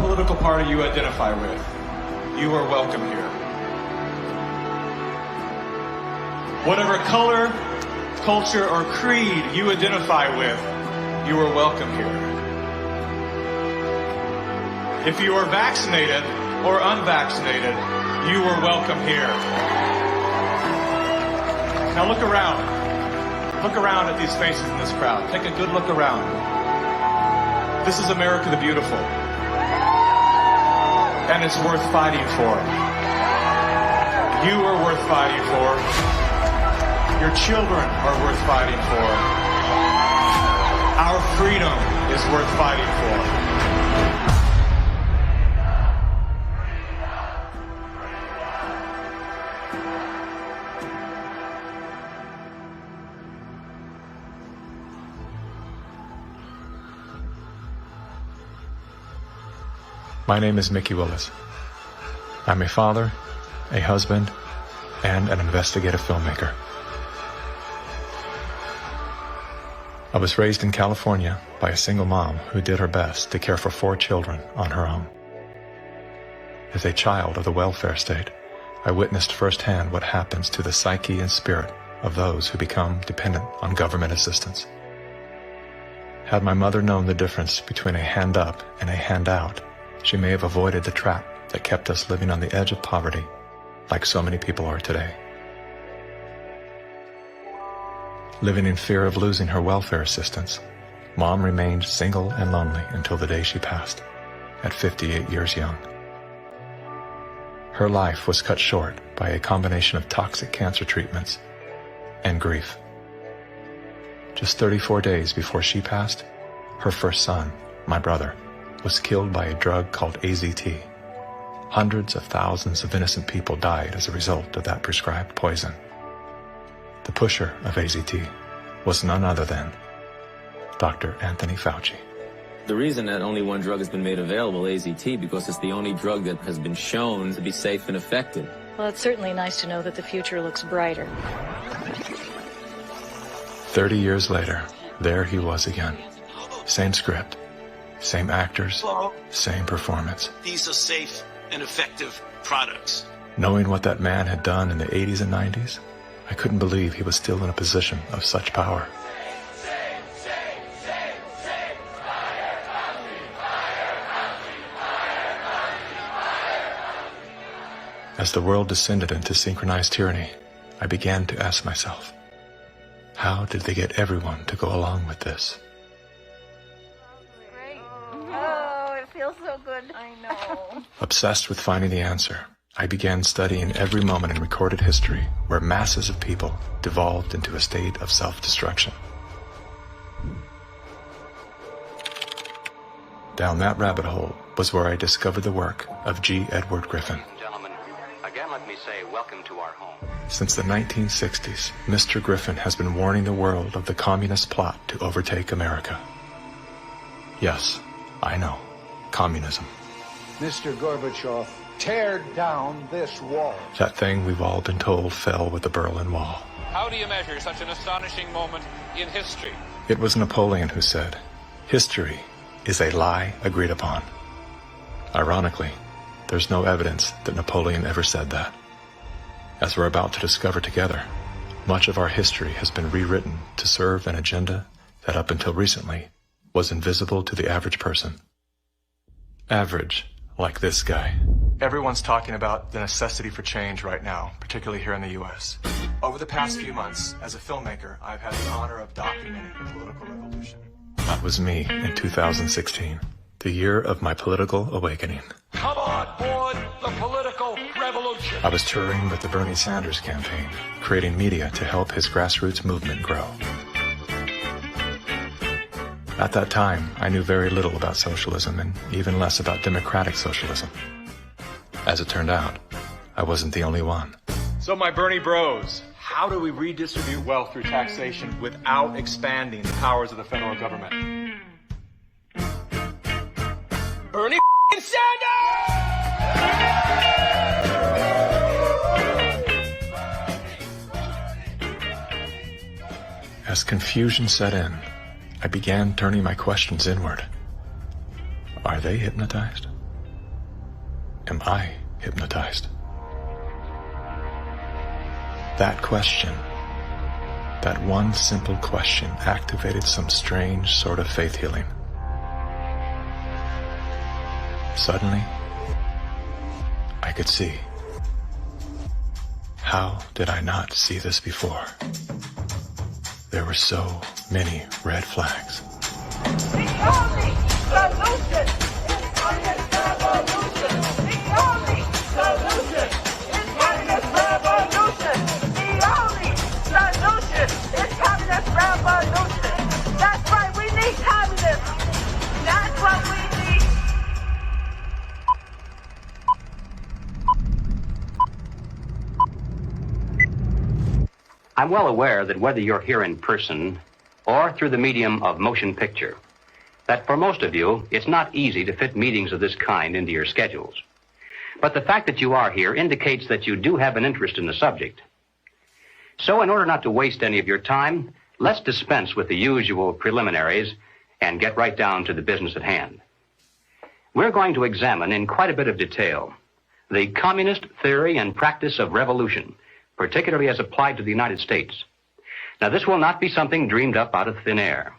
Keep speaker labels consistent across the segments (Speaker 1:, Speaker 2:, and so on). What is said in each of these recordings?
Speaker 1: political party you identify with, you are welcome here. Whatever color, culture, or creed you identify with, you are welcome here. If you are vaccinated or unvaccinated, you are welcome here. Now look around. Look around at these faces in this crowd. Take a good look around. This is America the Beautiful. And it's worth fighting for. You are worth fighting for. Your children are worth fighting for. Our freedom is worth fighting for.
Speaker 2: My name is Mikki Willis. I'm a father, a husband, and an investigative filmmaker. I was raised in California by a single mom who did her best to care for 4 children on her own. As a child of the welfare state, I witnessed firsthand what happens to the psyche and spirit of those who become dependent on government assistance. Had my mother known the difference between a hand up and a handout, she may have avoided the trap that kept us living on the edge of poverty, like so many people are today. Living in fear of losing her welfare assistance, Mom remained single and lonely until the day she passed, at 58 years young. Her life was cut short by a combination of toxic cancer treatments and grief. Just 34 days before she passed, her first son, my brother, was killed by a drug called AZT. Hundreds of thousands of innocent people died as a result of that prescribed poison. The pusher of AZT was none other than Dr. Anthony Fauci.
Speaker 3: The reason that only one drug has been made available, AZT, because it's the only drug that has been shown to be safe and effective.
Speaker 4: Well, it's certainly nice to know that the future looks brighter.
Speaker 2: 30 years later, there he was again. Same script, same actors, same performance.
Speaker 5: These are safe and effective products.
Speaker 2: Knowing what that man had done in the 80s and 90s, I couldn't believe he was still in a position of such power. As the world descended into synchronized tyranny, I began to ask myself, how did they get everyone to go along with this?
Speaker 6: Feels so good. I know.
Speaker 2: Obsessed with finding the answer, I began studying every moment in recorded history where masses of people devolved into a state of self-destruction. Down that rabbit hole was where I discovered the work of G. Edward Griffin.
Speaker 7: Gentlemen, again let me say welcome to our home.
Speaker 2: Since the 1960s, Mr. Griffin has been warning the world of the communist plot to overtake America. Yes, I know. Communism.
Speaker 8: Mr. Gorbachev, tear down this wall.
Speaker 2: That thing we've all been told fell with the Berlin Wall.
Speaker 9: How do you measure such an astonishing moment in history?
Speaker 2: It was Napoleon who said, "History is a lie agreed upon." Ironically, there's no evidence that Napoleon ever said that. As we're about to discover together, much of our history has been rewritten to serve an agenda that up until recently was invisible to the average person. Average, like this guy. Everyone's talking about the necessity for change right now, particularly here in the U.S. Over the past few months, as a filmmaker, I've had the honor of documenting the political revolution. That was me in 2016, the year of my political awakening.
Speaker 5: Come on board the political revolution.
Speaker 2: I was touring with the Bernie Sanders campaign, creating media to help his grassroots movement grow. At that time, I knew very little about socialism and even less about democratic socialism. As it turned out, I wasn't the only one.
Speaker 1: So my Bernie bros, how do we redistribute wealth through taxation without expanding the powers of the federal government?
Speaker 5: Bernie Sanders!
Speaker 2: As confusion set in, I began turning my questions inward. Are they hypnotized? am I hypnotized? That question, that one simple question, activated some strange sort of faith healing. Suddenly, I could see. How did I not see this before? There were so many red flags.
Speaker 6: The only solution is communist revolution. The only solution is communist revolution. The only solution is communist revolution. That's right, we need communism. That's what we need.
Speaker 7: I'm well aware that whether you're here in person or through the medium of motion picture, that for most of you, it's not easy to fit meetings of this kind into your schedules. But the fact that you are here indicates that you do have an interest in the subject. So in order not to waste any of your time, let's dispense with the usual preliminaries and get right down to the business at hand. We're going to examine in quite a bit of detail the communist theory and practice of revolution, particularly as applied to the United States. Now, this will not be something dreamed up out of thin air.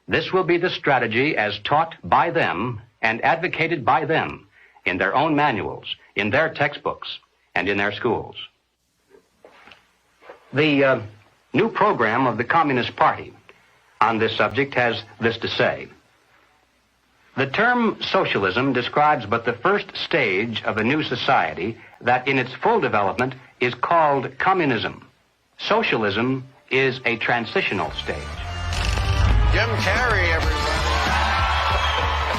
Speaker 7: This will be the strategy as taught by them and advocated by them in their own manuals, in their textbooks, and in their schools. The new program of the Communist Party on this subject has this to say. The term socialism describes but the first stage of a new society that in its full development is called communism. Socialism is a transitional stage.
Speaker 5: Jim Carrey, everybody.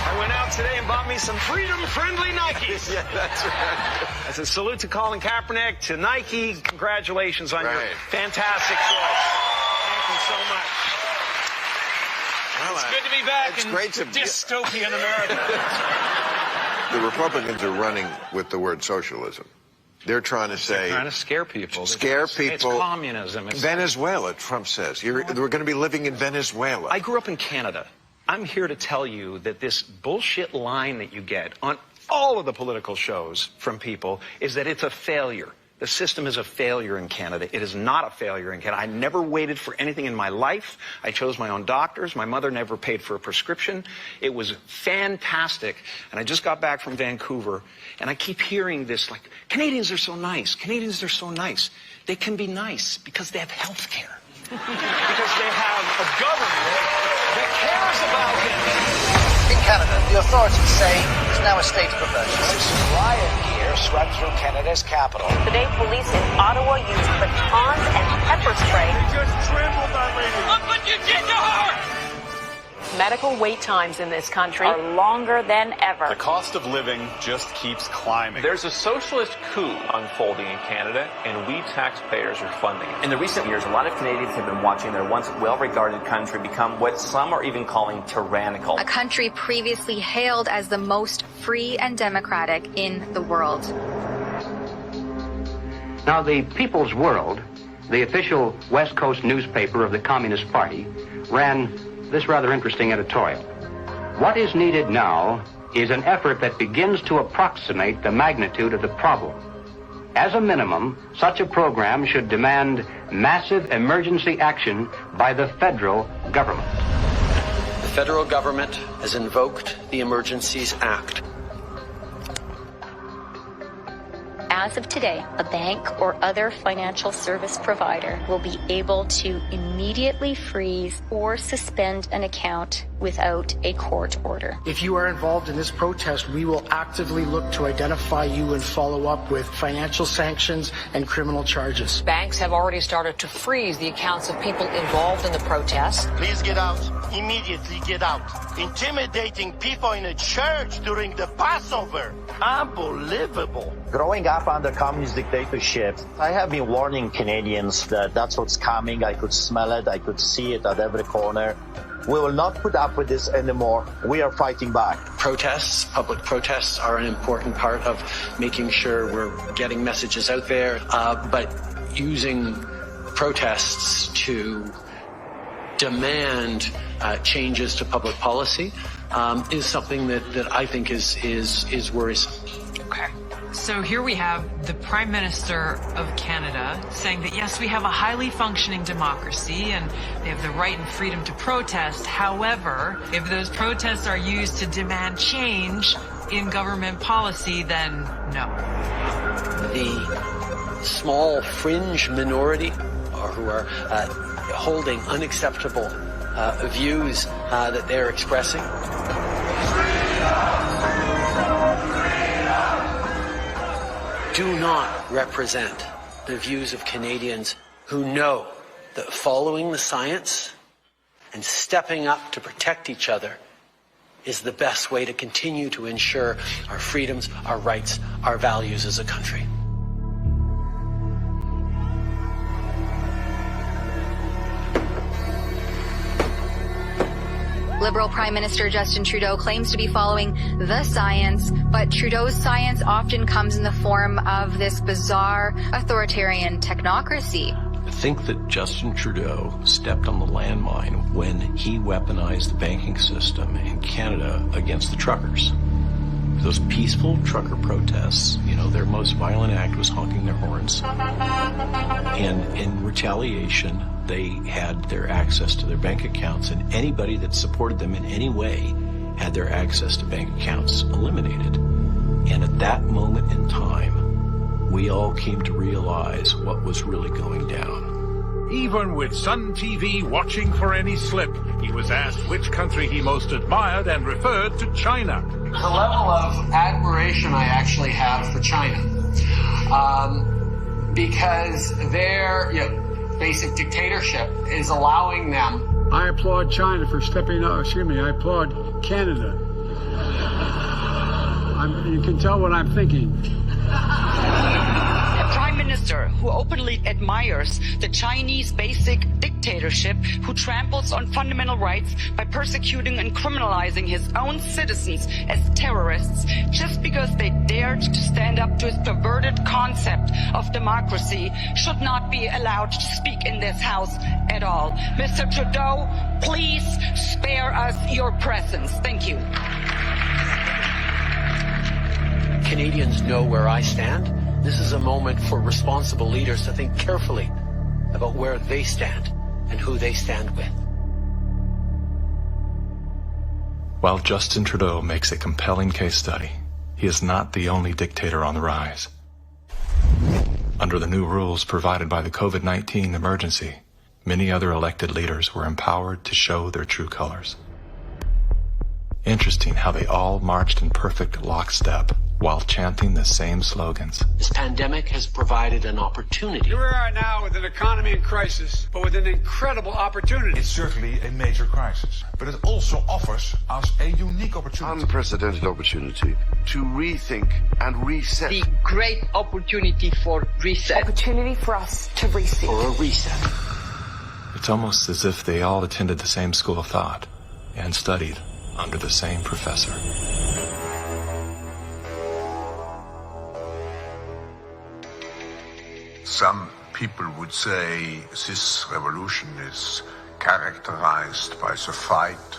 Speaker 5: I went out today and bought me some freedom-friendly Nikes.
Speaker 10: Yeah, that's right.
Speaker 5: As a salute to Colin Kaepernick, to Nike, congratulations on your fantastic choice. Thank you so much.
Speaker 10: Well,
Speaker 5: it's good to be back
Speaker 10: it's
Speaker 5: in
Speaker 10: great to
Speaker 5: dystopian America.
Speaker 10: The Republicans are running with the word socialism. They're trying to say...
Speaker 5: They're trying to scare people.
Speaker 10: Scare people.
Speaker 5: It's communism. It's
Speaker 10: Venezuela, Trump says. We're going to be living in Venezuela.
Speaker 5: I grew up in Canada. I'm here to tell you that this bullshit line that you get on all of the political shows from people is that it's a failure. The system is a failure in Canada. It is not a failure in Canada. I never waited for anything in my life. I chose my own doctors. My mother never paid for a prescription. It was fantastic. And I just got back from Vancouver, and I keep hearing this, like, Canadians are so nice. Canadians are so nice. They can be nice because they have health care. Because they have a government that cares about them.
Speaker 11: In Canada, the authorities say it's now a state of emergency. Riot gear swept through Canada's capital.
Speaker 12: Today, police in Ottawa used batons and pepper spray.
Speaker 5: You just trampled on me. Look what you did to her!
Speaker 12: Medical wait times in this country are longer than ever.
Speaker 13: The cost of living just keeps climbing. There's a socialist coup unfolding in Canada, and we taxpayers are funding it.
Speaker 3: In the recent years, a lot of Canadians have been watching their once well-regarded country become what some are even calling tyrannical.
Speaker 14: A country previously hailed as the most free and democratic in the world.
Speaker 7: Now, the People's World, the official West Coast newspaper of the Communist Party, ran this rather interesting editorial. What is needed now is an effort that begins to approximate the magnitude of the problem. As a minimum, such a program should demand massive emergency action by the federal government.
Speaker 15: The federal government has invoked the Emergencies Act.
Speaker 4: As of today, a bank or other financial service provider will be able to immediately freeze or suspend an account without a court order.
Speaker 16: If you are involved in this protest, we will actively look to identify you and follow up with financial sanctions and criminal charges.
Speaker 12: Banks have already started to freeze the accounts of people involved in the protest.
Speaker 17: Please get out. Immediately get out. Intimidating people in a church during the Passover. Unbelievable.
Speaker 18: Growing up under communist dictatorship, I have been warning Canadians that that's what's coming. I could smell it. I could see it at every corner. We will not put up with this anymore. We are fighting back.
Speaker 15: Protests, public protests, are an important part of making sure we're getting messages out there. But using protests to demand changes to public policy is something that I think is worrisome.
Speaker 19: Okay. So here we have the Prime Minister of Canada saying that, yes, we have a highly functioning democracy and they have the right and freedom to protest. However, if those protests are used to demand change in government policy, then no.
Speaker 15: The small fringe minority who are holding unacceptable views that they're expressing. Do not represent the views of Canadians who know that following the science and stepping up to protect each other is the best way to continue to ensure our freedoms, our rights, our values as a country.
Speaker 14: Liberal Prime Minister Justin Trudeau claims to be following the science, but Trudeau's science often comes in the form of this bizarre authoritarian technocracy.
Speaker 20: I think that Justin Trudeau stepped on the landmine when he weaponized the banking system in Canada against the truckers. Those peaceful trucker protests, you know, their most violent act was honking their horns. And in retaliation, they had their access to their bank accounts, and anybody that supported them in any way had their access to bank accounts eliminated. And at that moment in time, we all came to realize what was really going down.
Speaker 21: Even with Sun TV watching for any slip, he was asked which country he most admired and referred to China.
Speaker 15: The level of admiration I actually have for China, because their basic dictatorship is allowing them.
Speaker 22: I applaud China for stepping up. I applaud Canada. You can tell what I'm thinking.
Speaker 23: A prime minister who openly admires the Chinese basic dictatorship, who tramples on fundamental rights by persecuting and criminalizing his own citizens as terrorists just because they dared to stand up to his perverted concept of democracy, should not be allowed to speak in this house at all. Mr. Trudeau, please spare us your presence. Thank you.
Speaker 15: Canadians know where I stand. This is a moment for responsible leaders to think carefully about where they stand and who they stand with.
Speaker 2: While Justin Trudeau makes a compelling case study, he is not the only dictator on the rise. Under the new rules provided by the COVID-19 emergency, many other elected leaders were empowered to show their true colors. Interesting how they all marched in perfect lockstep while chanting the same slogans.
Speaker 15: This pandemic has provided an opportunity.
Speaker 22: Here we are now with an economy in crisis, but with an incredible opportunity.
Speaker 24: It's certainly a major crisis, but it also offers us a unique opportunity.
Speaker 10: Unprecedented opportunity to rethink and reset.
Speaker 23: The great opportunity for reset.
Speaker 12: Opportunity for us to reset.
Speaker 15: For a reset.
Speaker 2: It's almost as if they all attended the same school of thought and studied under the same professor.
Speaker 25: Some people would say this revolution is characterized by the fight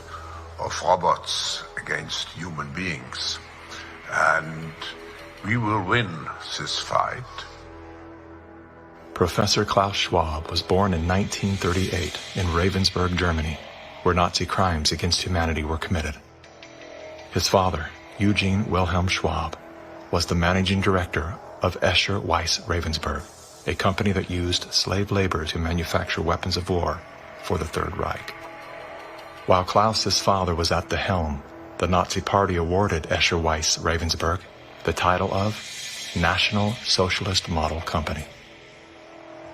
Speaker 25: of robots against human beings. And we will win this fight.
Speaker 2: Professor Klaus Schwab was born in 1938 in Ravensburg, Germany, where Nazi crimes against humanity were committed. His father, Eugene Wilhelm Schwab, was the managing director of Escher Weiss Ravensburg, a company that used slave labor to manufacture weapons of war for the Third Reich. While Klaus's father was at the helm, the Nazi Party awarded Escher Weiss Ravensburg the title of National Socialist Model Company.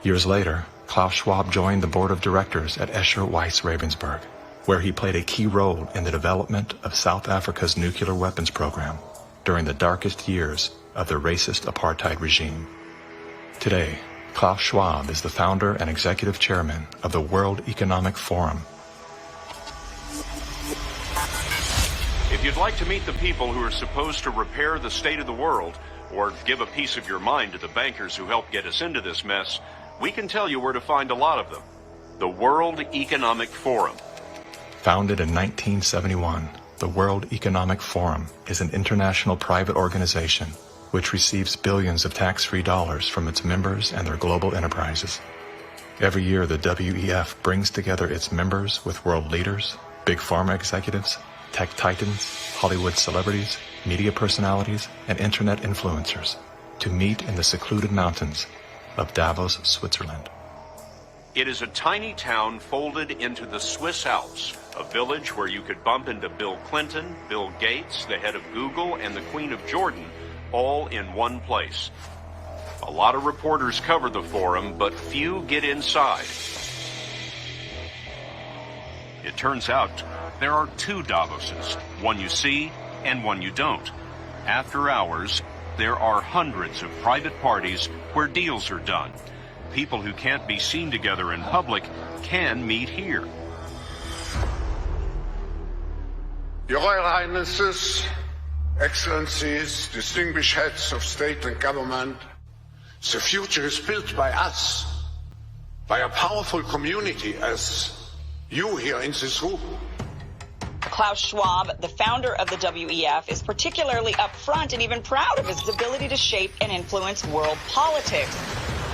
Speaker 2: Years later, Klaus Schwab joined the board of directors at Escher Weiss Ravensburg, where he played a key role in the development of South Africa's nuclear weapons program during the darkest years of the racist apartheid regime. Today, Klaus Schwab is the founder and executive chairman of the World Economic Forum.
Speaker 13: If you'd like to meet the people who are supposed to repair the state of the world, or give a piece of your mind to the bankers who helped get us into this mess, we can tell you where to find a lot of them. The World Economic Forum.
Speaker 2: Founded in 1971, the World Economic Forum is an international private organization which receives billions of tax-free dollars from its members and their global enterprises. Every year, the WEF brings together its members with world leaders, big pharma executives, tech titans, Hollywood celebrities, media personalities, and internet influencers to meet in the secluded mountains of Davos, Switzerland.
Speaker 13: It is a tiny town folded into the Swiss Alps, a village where you could bump into Bill Clinton, Bill Gates, the head of Google, and the Queen of Jordan, all in one place. A lot of reporters cover the forum, but few get inside. It turns out there are two Davoses, one you see and one you don't. After hours, there are hundreds of private parties where deals are done. People who can't be seen together in public can meet here.
Speaker 24: Your Royal Highnesses, Excellencies, distinguished heads of state and government, the future is built by us, by a powerful community as you here in this room.
Speaker 23: Klaus Schwab, the founder of the WEF, is particularly upfront and even proud of his ability to shape and influence world politics.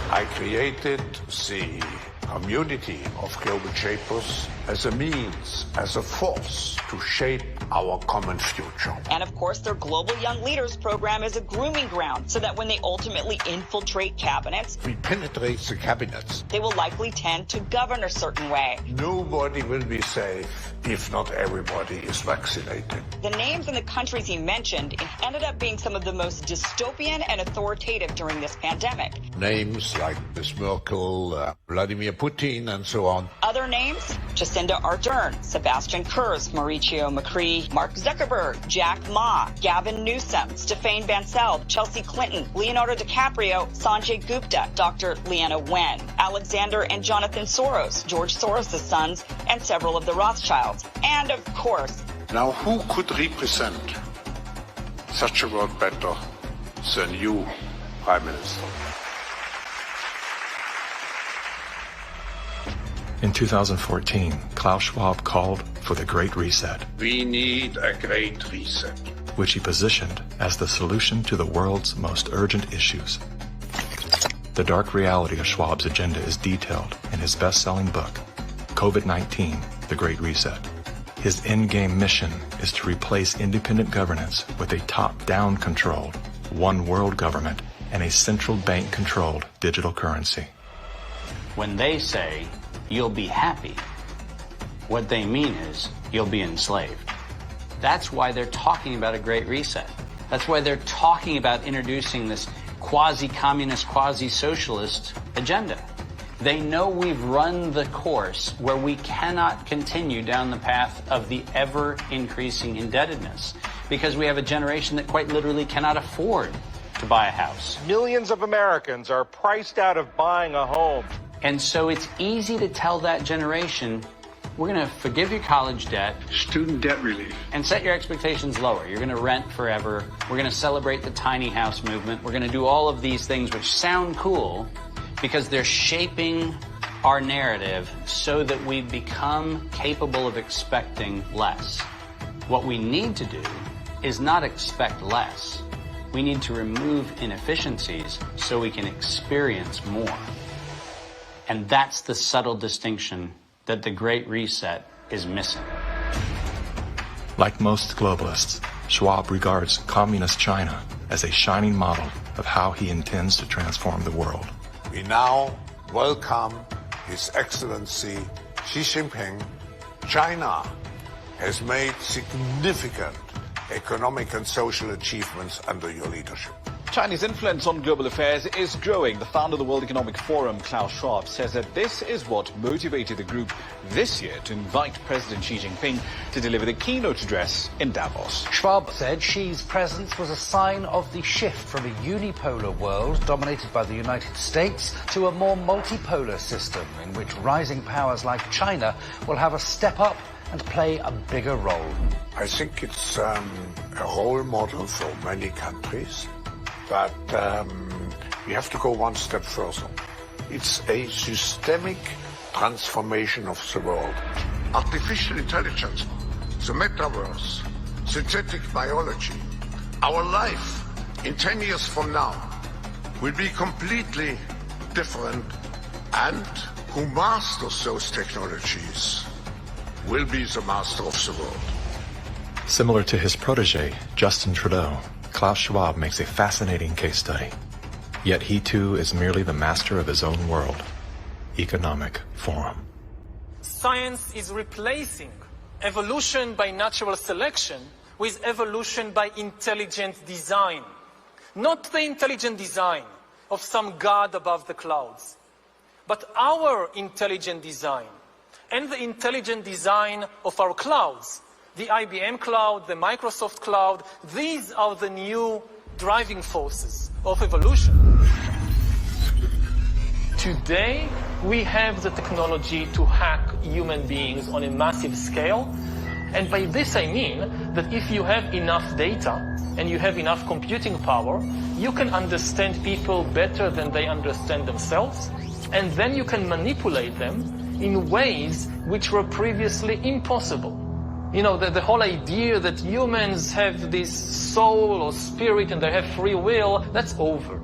Speaker 24: I created the community of global shapers as a means, as a force to shape our common future.
Speaker 23: And of course, their Global Young Leaders program is a grooming ground so that when they ultimately infiltrate cabinets,
Speaker 24: We penetrate the cabinets.
Speaker 23: they will likely tend to govern a certain way.
Speaker 24: Nobody will be safe if not everybody is vaccinated.
Speaker 23: The names and the countries he mentioned ended up being some of the most dystopian and authoritative during this pandemic.
Speaker 24: Names like Ms. Merkel, Vladimir Putin, and so on.
Speaker 23: Other names, Jacinda Ardern, Sebastian Kurz, Mauricio Macri, Mark Zuckerberg, Jack Ma, Gavin Newsom, Stéphane Bancel, Chelsea Clinton, Leonardo DiCaprio, Sanjay Gupta, Dr. Leana Wen, Alexander and Jonathan Soros, George Soros' sons, and several of the Rothschilds. And of course,
Speaker 24: Now who could represent such a world better than you, Prime Minister?
Speaker 2: In 2014, Klaus Schwab called for the Great Reset,
Speaker 24: We need a great reset.
Speaker 2: which he positioned as the solution to the world's most urgent issues. The dark reality of Schwab's agenda is detailed in his best-selling book, COVID-19, The Great Reset. His endgame mission is to replace independent governance with a top-down controlled, one world government and a central bank-controlled digital currency.
Speaker 1: When they say, you'll be happy, what they mean is, you'll be enslaved. That's why they're talking about a great reset. That's why they're talking about introducing this quasi-communist, quasi-socialist agenda. They know we've run the course where we cannot continue down the path of the ever-increasing indebtedness because we have a generation that quite literally cannot afford to buy a house.
Speaker 6: Millions of Americans are priced out of buying a home.
Speaker 1: And so it's easy to tell that generation, we're going to forgive your college debt,
Speaker 24: student debt relief,
Speaker 1: and set your expectations lower. You're going to rent forever. We're going to celebrate the tiny house movement. We're going to do all of these things which sound cool because they're shaping our narrative so that we become capable of expecting less. What we need to do is not expect less. We need to remove inefficiencies so we can experience more. And that's the subtle distinction that the Great Reset is missing.
Speaker 2: Like most globalists, Schwab regards communist China as a shining model of how he intends to transform the world.
Speaker 24: We now welcome His Excellency Xi Jinping. China has made significant economic and social achievements under your leadership.
Speaker 8: Chinese influence on global affairs is growing. The founder of the World Economic Forum, Klaus Schwab, says that this is what motivated the group this year to invite President Xi Jinping to deliver the keynote address in Davos.
Speaker 9: Schwab said Xi's presence was a sign of the shift from a unipolar world dominated by the United States to a more multipolar system in which rising powers like China will have a step up and play a bigger role.
Speaker 24: I think it's a role model for many countries, but we have to go one step further. It's a systemic transformation of the world. Artificial intelligence, the metaverse, synthetic biology, our life, in 10 years from now will be completely different, and who masters those technologies will be the master of the world.
Speaker 2: Similar to his protege, Justin Trudeau, Klaus Schwab makes a fascinating case study. Yet he too is merely the master of his own world. Economic Forum.
Speaker 3: Science is replacing evolution by natural selection with evolution by intelligent design. Not the intelligent design of some god above the clouds, but our intelligent design and the intelligent design of our clouds. The IBM cloud, the Microsoft cloud, these are the new driving forces of evolution. Today, we have the technology to hack human beings on a massive scale. And by this I mean that if you have enough data and you have enough computing power, you can understand people better than they understand themselves. And then you can manipulate them in ways which were previously impossible. You know, the whole idea that humans have this soul or spirit and they have free will, that's over.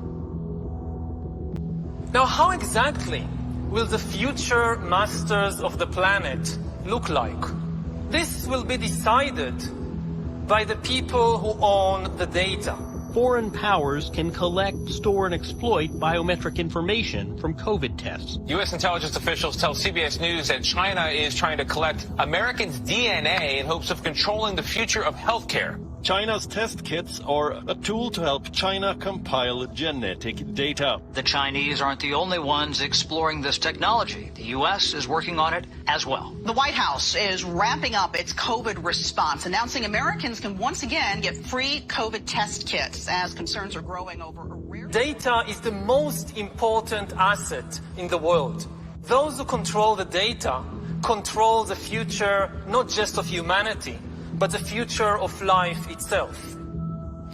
Speaker 3: Now, how exactly will the future masters of the planet look like? This will be decided by the people who own the data.
Speaker 4: Foreign powers can collect, store, and exploit biometric information from COVID tests.
Speaker 5: U.S. intelligence officials tell CBS News that China is trying to collect Americans' DNA in hopes of controlling the future of healthcare.
Speaker 4: China's test kits are a tool to help China compile genetic data.
Speaker 7: The Chinese aren't the only ones exploring this technology. The U.S. is working on it as well.
Speaker 11: The White House is ramping up its COVID response, announcing Americans can once again get free COVID test kits as concerns are growing over a rare...
Speaker 3: Data is the most important asset in the world. Those who control the data control the future, not just of humanity, but the future of life itself.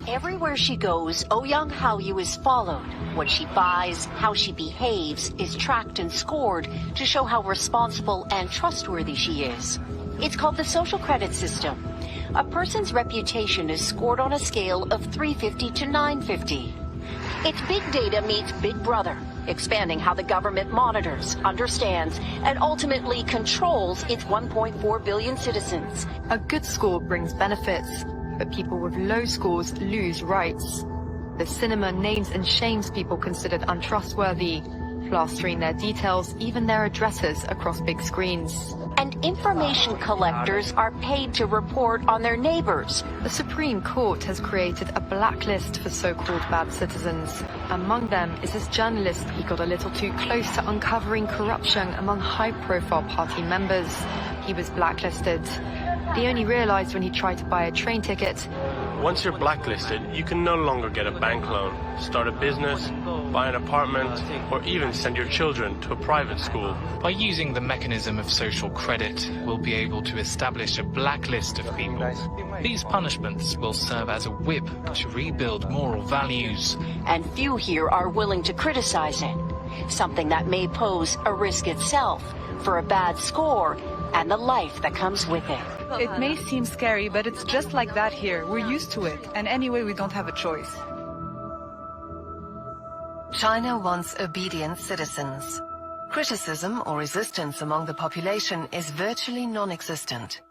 Speaker 26: Everywhere she goes, Ouyang Haoyu is followed. What she buys, how she behaves, is tracked and scored to show how responsible and trustworthy she is. It's called the social credit system. A person's reputation is scored on a scale of 350 to 950. It's big data meets Big Brother, expanding how the government monitors, understands, and ultimately controls its 1.4 billion citizens.
Speaker 27: A good score brings benefits, but people with low scores lose rights. The cinema names and shames people considered untrustworthy, plastering their details, even their addresses, across big screens.
Speaker 26: And information collectors are paid to report on their neighbors.
Speaker 27: The Supreme Court has created a blacklist for so-called bad citizens. Among them is this journalist who got a little too close to uncovering corruption among high-profile party members. He was blacklisted. He only realized when he tried to buy a train ticket.
Speaker 28: Once you're blacklisted, you can no longer get a bank loan, start a business, buy an apartment, or even send your children to a private school.
Speaker 29: By using the mechanism of social credit, we'll be able to establish a blacklist of people. These punishments will serve as a whip to rebuild moral values.
Speaker 26: And few here are willing to criticize it, something that may pose a risk itself for a bad score and the life that comes with it.
Speaker 30: It may seem scary, but it's just like that here. We're used to it, and anyway, we don't have a choice.
Speaker 31: China wants obedient citizens. Criticism or resistance among the population is virtually non-existent.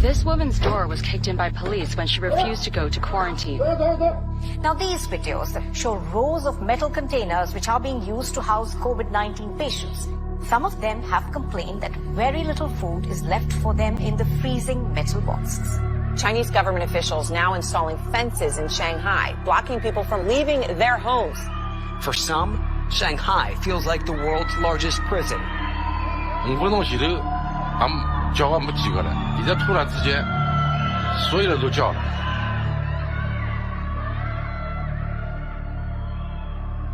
Speaker 32: This woman's door was kicked in by police when she refused to go to quarantine.
Speaker 33: Now these videos show rows of metal containers which are being used to house COVID-19 patients. Some of them have complained that very little food is left for them in the freezing metal boxes.
Speaker 12: Chinese government officials now installing fences in Shanghai, blocking people from leaving their homes.
Speaker 34: For some, Shanghai feels like the world's largest prison.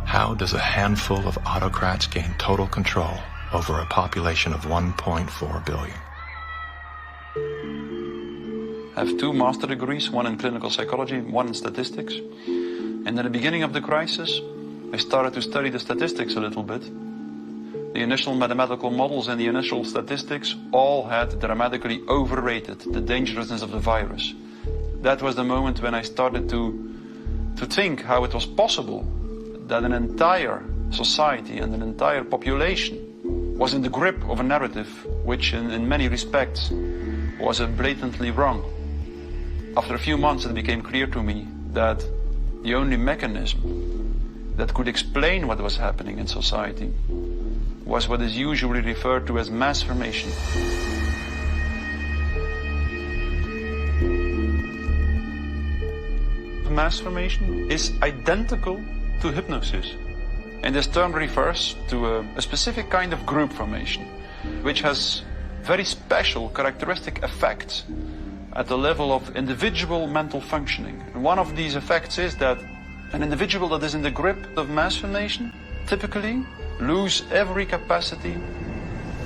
Speaker 2: How does a handful of autocrats gain total control over a population of 1.4 billion?
Speaker 35: I have 2 master degrees, one in clinical psychology, one in statistics. And at the beginning of the crisis, I started to study the statistics a little bit. The initial mathematical models and the initial statistics all had dramatically overrated the dangerousness of the virus. That was the moment when I started to think how it was possible that an entire society and an entire population was in the grip of a narrative which in many respects was blatantly wrong. After a few months it became clear to me that the only mechanism that could explain what was happening in society was what is usually referred to as mass formation. Mass formation is identical to hypnosis. And this term refers to a specific kind of group formation, which has very special characteristic effects at the level of individual mental functioning. And one of these effects is that an individual that is in the grip of mass formation typically lose every capacity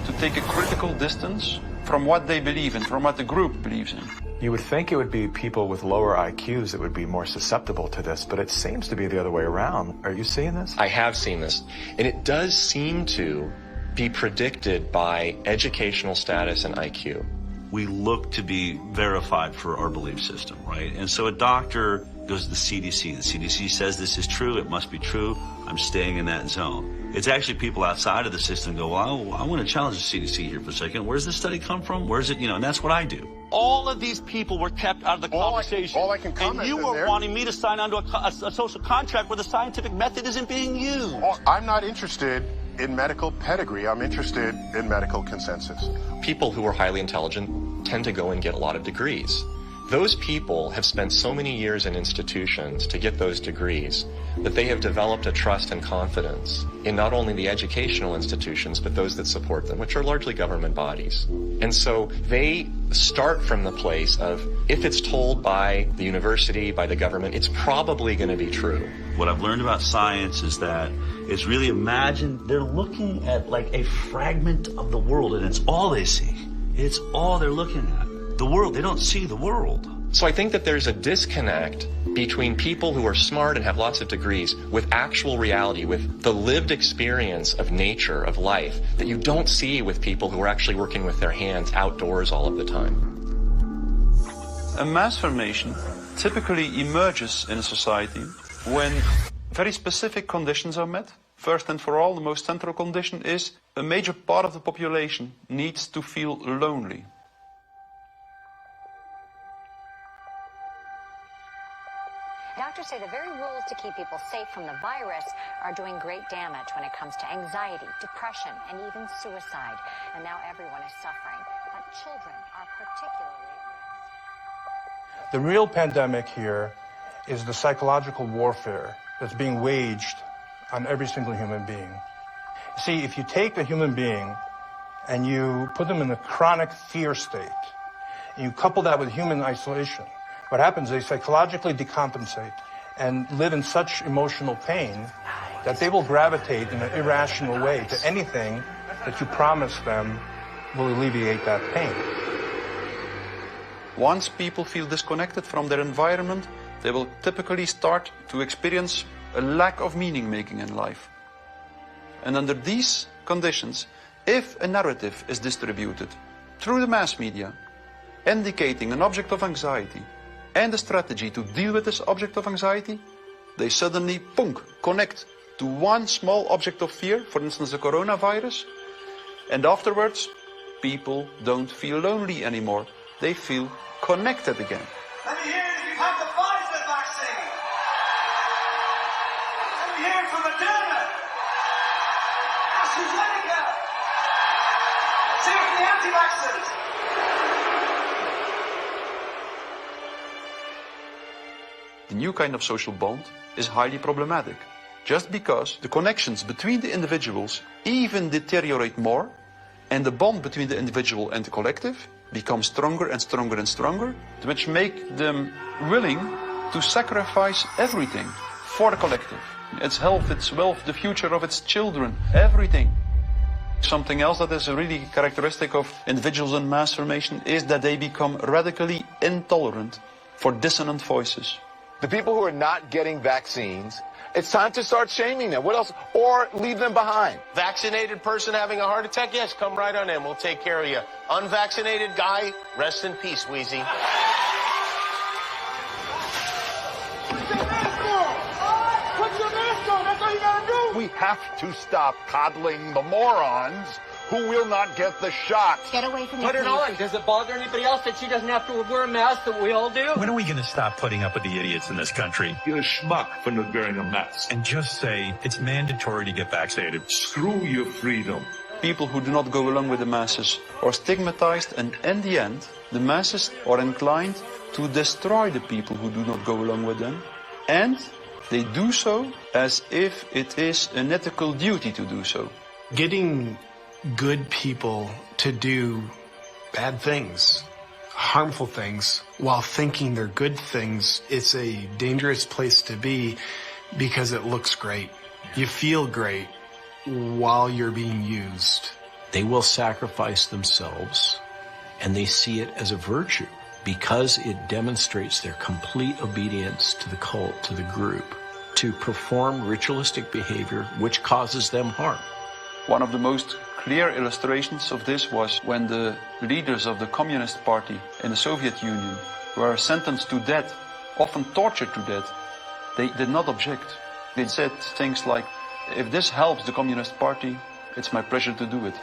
Speaker 35: to take a critical distance from what they believe in, from what the group believes in.
Speaker 2: You would think it would be people with lower IQs that would be more susceptible to this, but it seems to be the other way around. Are you seeing this?
Speaker 1: I have seen this, and it does seem to be predicted by educational status and IQ.
Speaker 6: We look to be verified for our belief system, right? And so a doctor goes to the CDC. The CDC says this is true, it must be true, I'm staying in that zone. It's actually people outside of the system go, well, I want to challenge the CDC here for a second. Where's this study come from? Where's it, and that's what I do.
Speaker 10: All of these people were kept out of the conversation.
Speaker 24: All I can comment
Speaker 10: and you were wanting me to sign onto a social contract where the scientific method isn't being used.
Speaker 24: I'm not interested in medical pedigree. I'm interested in medical consensus.
Speaker 1: People who are highly intelligent tend to go and get a lot of degrees. Those people have spent so many years in institutions to get those degrees that they have developed a trust and confidence in not only the educational institutions, but those that support them, which are largely government bodies. And so they start from the place of, if it's told by the university, by the government, it's probably going to be true.
Speaker 6: What I've learned about science is that it's really, imagine they're looking at like a fragment of the world, and it's all they see. It's all they're looking at. The world, they don't see the world.
Speaker 1: So I think that there's a disconnect between people who are smart and have lots of degrees with actual reality, with the lived experience of nature, of life, that you don't see with people who are actually working with their hands outdoors all of the time.
Speaker 35: A mass formation typically emerges in a society when very specific conditions are met. First and for all, the most central condition is a major part of the population needs to feel lonely.
Speaker 26: Doctors say the very rules to keep people safe from the virus are doing great damage when it comes to anxiety, depression, and even suicide. And now everyone is suffering, but children are particularly at risk.
Speaker 13: The real pandemic here is the psychological warfare that's being waged on every single human being. See, if you take a human being and you put them in a chronic fear state, and you couple that with human isolation, what happens is they psychologically decompensate and live in such emotional pain that they will gravitate in an irrational way to anything that you promise them will alleviate that pain.
Speaker 35: Once people feel disconnected from their environment, they will typically start to experience a lack of meaning making in life. And under these conditions, if a narrative is distributed through the mass media, indicating an object of anxiety, and a strategy to deal with this object of anxiety, they suddenly, connect to one small object of fear, for instance the coronavirus, and afterwards, people don't feel lonely anymore. They feel connected again.
Speaker 14: Let me hear it if you've had the Pfizer vaccine. Let me hear it from Moderna, AstraZeneca. Let's hear it from the anti-vaxxers.
Speaker 35: The new kind of social bond is highly problematic, just because the connections between the individuals even deteriorate more, and the bond between the individual and the collective becomes stronger and stronger and stronger, which make them willing to sacrifice everything for the collective. Its health, its wealth, the future of its children, everything. Something else that is really characteristic of individuals in mass formation is that they become radically intolerant for dissonant voices.
Speaker 15: The people who are not getting vaccines, it's time to start shaming them. What else? Or leave them behind.
Speaker 16: Vaccinated person having a heart attack? Yes, come right on in. We'll take care of you. Unvaccinated guy, rest in peace, Wheezy.
Speaker 24: We have to stop coddling the morons who will not get the shot.
Speaker 33: Get away from me,
Speaker 34: Put it
Speaker 33: please.
Speaker 34: on. Does it bother anybody else that she doesn't have to wear a mask that we all do?
Speaker 3: When are we going to stop putting up with the idiots in this country?
Speaker 4: You're a schmuck for not wearing a mask.
Speaker 3: And just say it's mandatory to get vaccinated.
Speaker 4: Screw your freedom.
Speaker 35: People who do not go along with the masses are stigmatized, and in the end, the masses are inclined to destroy the people who do not go along with them. And they do so as if it is an ethical duty to do so.
Speaker 5: Getting good people to do bad things, harmful things, while thinking they're good things, it's a dangerous place to be because it looks great. You feel great while you're being used.
Speaker 7: They will sacrifice themselves, and they see it as a virtue because it demonstrates their complete obedience to the cult, to the group, to perform ritualistic behavior which causes them harm.
Speaker 35: One of the most clear illustrations of this was when the leaders of the Communist Party in the Soviet Union were sentenced to death, often tortured to death. They did not object. They said things like, if this helps the Communist Party, it's my pleasure to do it.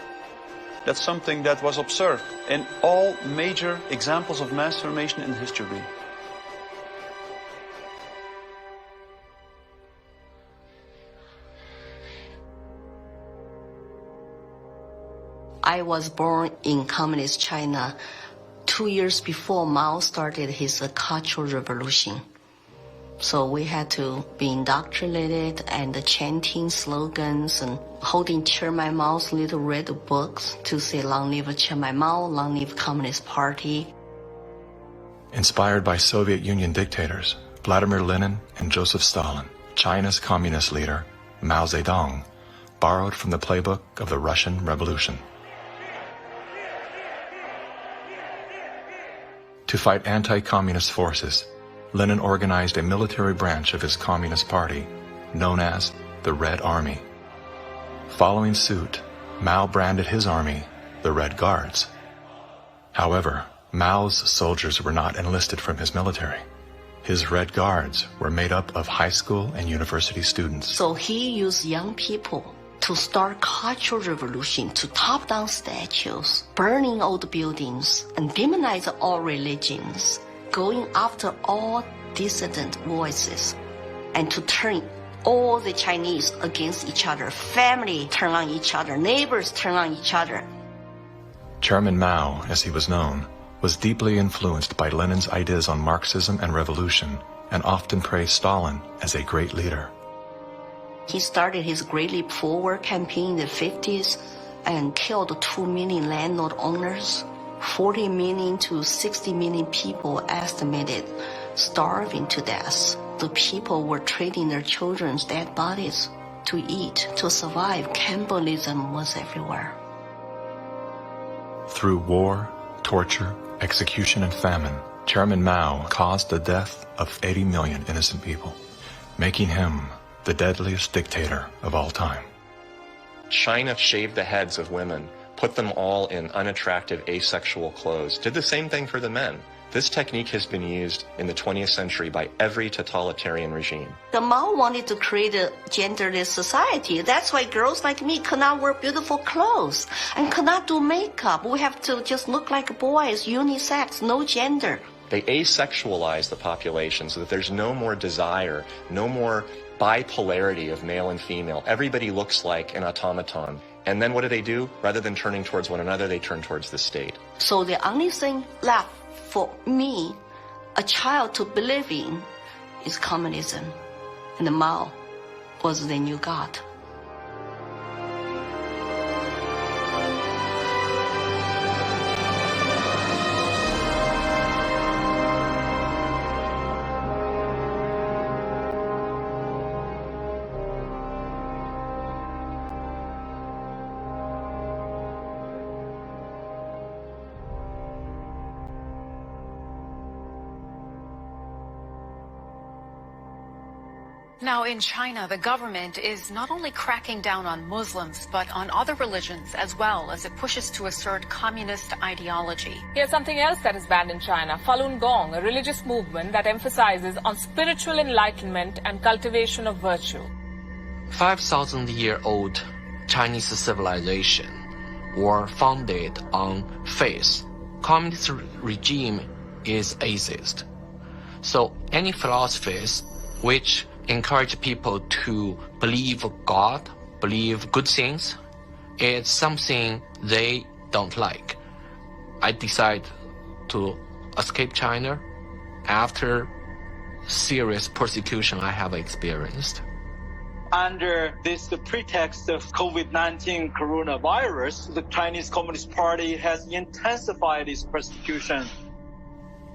Speaker 35: That's something that was observed in all major examples of mass formation in history.
Speaker 8: I was born in Communist China 2 years before Mao started his Cultural Revolution. So we had to be indoctrinated and chanting slogans and holding Chairman Mao's little red books to say, long live Chairman Mao, long live Communist Party.
Speaker 2: Inspired by Soviet Union dictators Vladimir Lenin and Joseph Stalin, China's communist leader, Mao Zedong, borrowed from the playbook of the Russian Revolution. To fight anti-communist forces, Lenin organized a military branch of his Communist Party, known as the Red Army. Following suit, Mao branded his army the Red Guards. However, Mao's soldiers were not enlisted from his military. His Red Guards were made up of high school and university students.
Speaker 8: So he used young people to start Cultural Revolution, to top down statues, burning old buildings, and demonize all religions, going after all dissident voices, and to turn all the Chinese against each other. Family turn on each other, neighbors turn on each other.
Speaker 2: Chairman Mao, as he was known, was deeply influenced by Lenin's ideas on Marxism and revolution, and often praised Stalin as a great leader.
Speaker 8: He started his Great Leap Forward campaign in the 50s and killed 2 million landlord owners. 40 million to 60 million people estimated starving to death. The people were trading their children's dead bodies to eat, to survive. Cannibalism was everywhere.
Speaker 2: Through war, torture, execution, and famine, Chairman Mao caused the death of 80 million innocent people, making him the deadliest dictator of all time.
Speaker 1: China shaved the heads of women, put them all in unattractive asexual clothes, did the same thing for the men. This technique has been used in the 20th century by every totalitarian regime.
Speaker 8: The Mao wanted to create a genderless society. That's why girls like me could not wear beautiful clothes and could not do makeup. We have to just look like boys, unisex, no gender.
Speaker 1: They asexualize the population so that there's no more desire, no more bipolarity of male and female. Everybody looks like an automaton. And then what do? Rather than turning towards one another, they turn towards the state.
Speaker 8: So the only thing left for me, a child, to believe in is communism. And Mao was the new God.
Speaker 9: Now, in China, the government is not only cracking down on Muslims, but on other religions as well, as it pushes to assert communist ideology.
Speaker 11: Here's something else that is banned in China: Falun Gong, a religious movement that emphasizes on spiritual enlightenment and cultivation of virtue.
Speaker 17: 5,000-year-old Chinese civilization were founded on faith. Communist regime is atheist. So any philosophies which encourage people to believe God, believe good things, it's something they don't like. I decided to escape China after serious persecution I have experienced.
Speaker 18: Under this pretext of COVID-19 coronavirus, the Chinese Communist Party has intensified its persecution.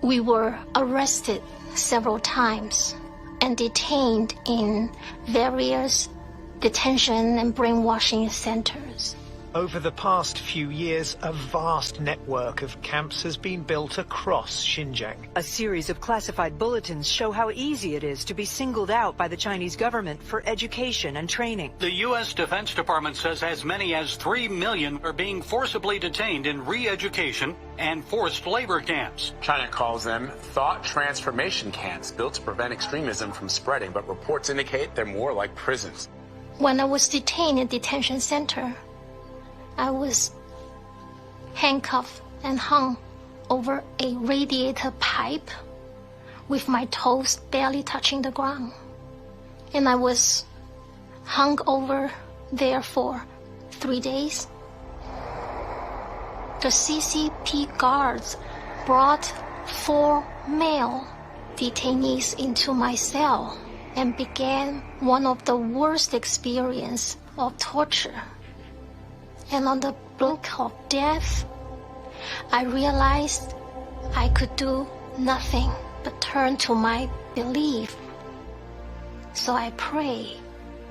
Speaker 19: We were arrested several times and detained in various detention and brainwashing centers.
Speaker 20: Over the past few years, a vast network of camps has been built across Xinjiang.
Speaker 21: A series of classified bulletins show how easy it is to be singled out by the Chinese government for education and training.
Speaker 22: The U.S. Defense Department says as many as 3 million are being forcibly detained in re-education and forced labor camps.
Speaker 23: China calls them thought transformation camps built to prevent extremism from spreading, but reports indicate they're more like prisons.
Speaker 19: When I was detained in detention center, I was handcuffed and hung over a radiator pipe with my toes barely touching the ground. And I was hung over there for 3 days. The CCP guards brought 4 male detainees into my cell and began one of the worst experiences of torture. And on the brink of death, I realized I could do nothing but turn to my belief. So I prayed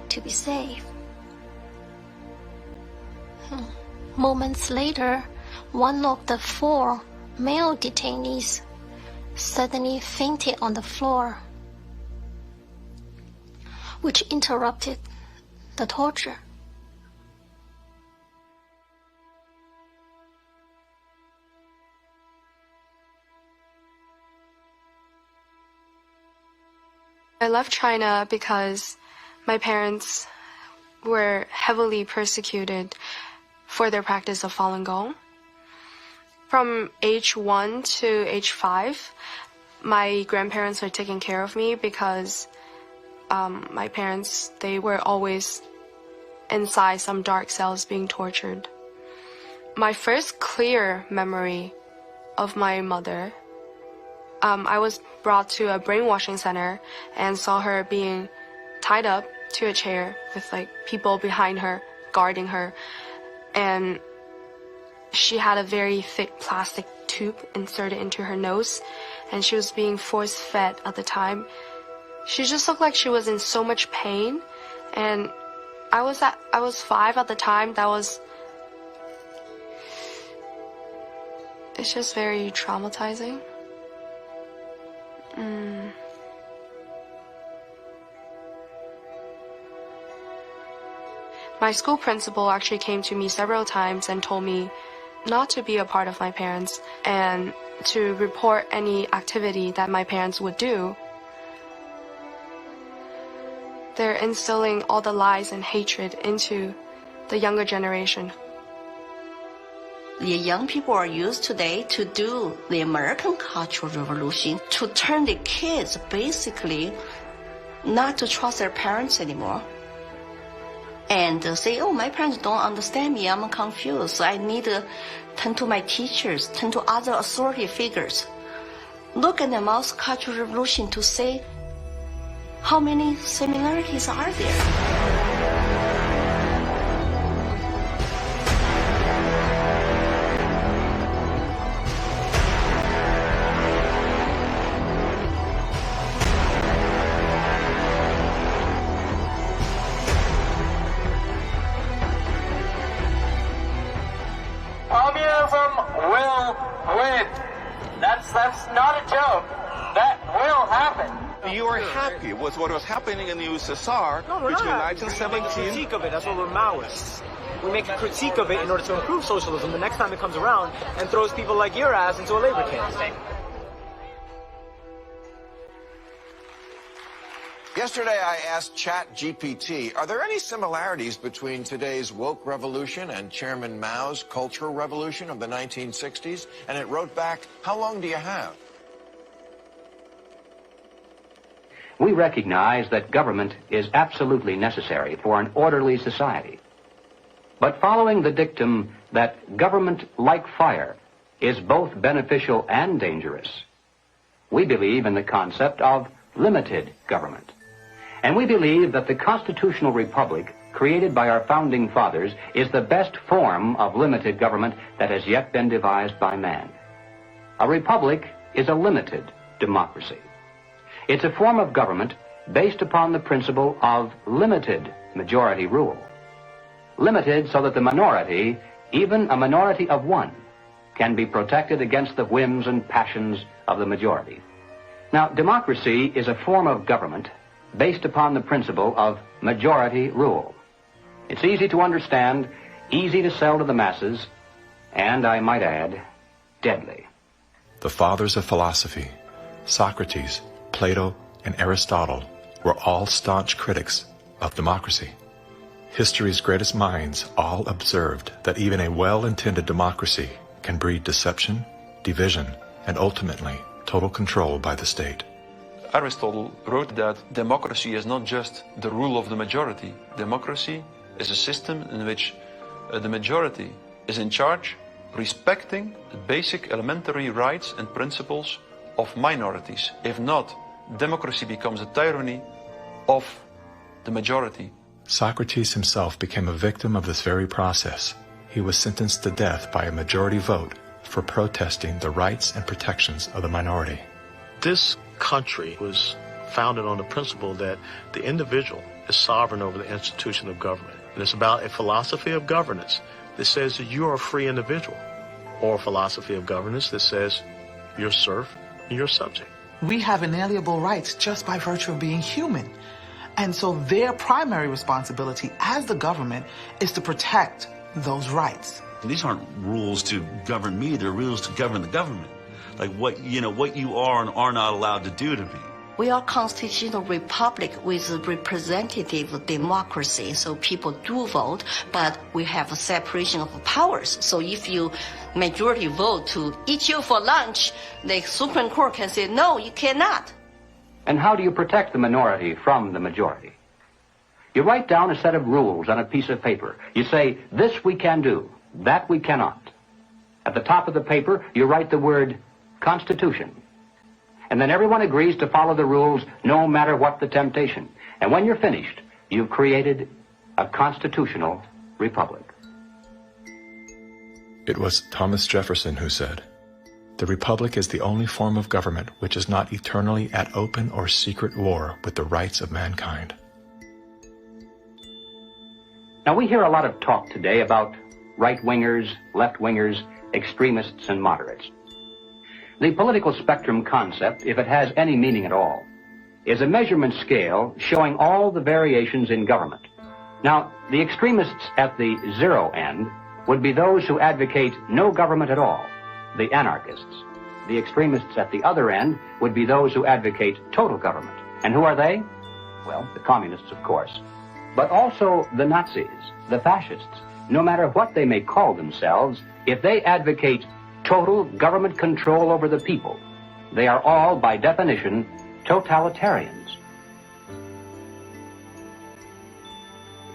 Speaker 19: to be saved. Moments later, one of the 4 male detainees suddenly fainted on the floor, which interrupted the torture.
Speaker 25: I left China because my parents were heavily persecuted for their practice of Falun Gong. From age 1 to age 5, my grandparents were taking care of me because my parents, they were always inside some dark cells being tortured. My first clear memory of my mother, I was brought to a brainwashing center and saw her being tied up to a chair with like people behind her guarding her, and she had a very thick plastic tube inserted into her nose, and she was being force-fed at the time. She just looked like she was in so much pain, and I was 5 at the time. It's just very traumatizing. My school principal actually came to me several times and told me not to be a part of my parents and to report any activity that my parents would do. They're instilling all the lies and hatred into the younger generation.
Speaker 8: The young people are used today to do the American Cultural Revolution, to turn the kids basically not to trust their parents anymore. And say, oh, my parents don't understand me, I'm confused, so I need to turn to my teachers, turn to other authority figures. Look at the Mao's Cultural Revolution to say how many similarities are there.
Speaker 18: Communism will win. That's not a joke. That will happen.
Speaker 20: You are
Speaker 6: happy with what was happening in the USSR between 1917.
Speaker 10: We make a critique of it. That's what we're Maoists. We make a critique of it in order to improve socialism. The next time it comes around and throws people like your ass into a labor camp.
Speaker 12: Yesterday, I asked ChatGPT, are there any similarities between today's woke revolution and Chairman Mao's Cultural Revolution of the 1960s? And it wrote back, how long do you have?
Speaker 13: We recognize that government is absolutely necessary for an orderly society. But following the dictum that government, like fire, is both beneficial and dangerous, we believe in the concept of limited government. And we believe that the constitutional republic created by our founding fathers is the best form of limited government that has yet been devised by man. A republic is a limited democracy. It's a form of government based upon the principle of limited majority rule. Limited so that the minority, even a minority of one, can be protected against the whims and passions of the majority. Now, democracy is a form of government based upon the principle of majority rule. It's easy to understand, easy to sell to the masses, and, I might add, deadly.
Speaker 2: The fathers of philosophy, Socrates, Plato, and Aristotle, were all staunch critics of democracy. History's greatest minds all observed that even a well-intended democracy can breed deception, division, and ultimately total control by the state.
Speaker 35: Aristotle wrote that democracy is not just the rule of the majority. Democracy is a system in which the majority is in charge, respecting the basic elementary rights and principles of minorities. If not, democracy becomes a tyranny of the majority.
Speaker 2: Socrates himself became a victim of this very process. He was sentenced to death by a majority vote for protesting the rights and protections of the minority.
Speaker 14: This country was founded on the principle that the individual is sovereign over the institution of government. And it's about a philosophy of governance that says that you are a free individual, or a philosophy of governance that says you're serf and you're subject.
Speaker 15: We have inalienable rights just by virtue of being human. And so their primary responsibility as the government is to protect those rights.
Speaker 16: These aren't rules to govern me, they're rules to govern the government. Like what you are and are not allowed to do to me.
Speaker 8: We are constitutional republic with representative democracy, so people do vote, but we have a separation of powers. So if you majority vote to eat you for lunch, the Supreme Court can say, no, you cannot.
Speaker 13: And how do you protect the minority from the majority? You write down a set of rules on a piece of paper. You say, this we can do, that we cannot. At the top of the paper, you write the word Constitution. And then everyone agrees to follow the rules no matter what the temptation. And when you're finished, you've created a constitutional republic.
Speaker 2: It was Thomas Jefferson who said, "The republic is the only form of government which is not eternally at open or secret war with the rights of mankind."
Speaker 13: Now, we hear a lot of talk today about right-wingers, left-wingers, extremists, and moderates. The political spectrum concept, if it has any meaning at all, is a measurement scale showing all the variations in government. Now, the extremists at the zero end would be those who advocate no government at all, the anarchists. The extremists at the other end would be those who advocate total government. And who are they? Well, the communists, of course. But also the Nazis, the fascists. No matter what they may call themselves, if they advocate total government control over the people, they are all, by definition, totalitarians.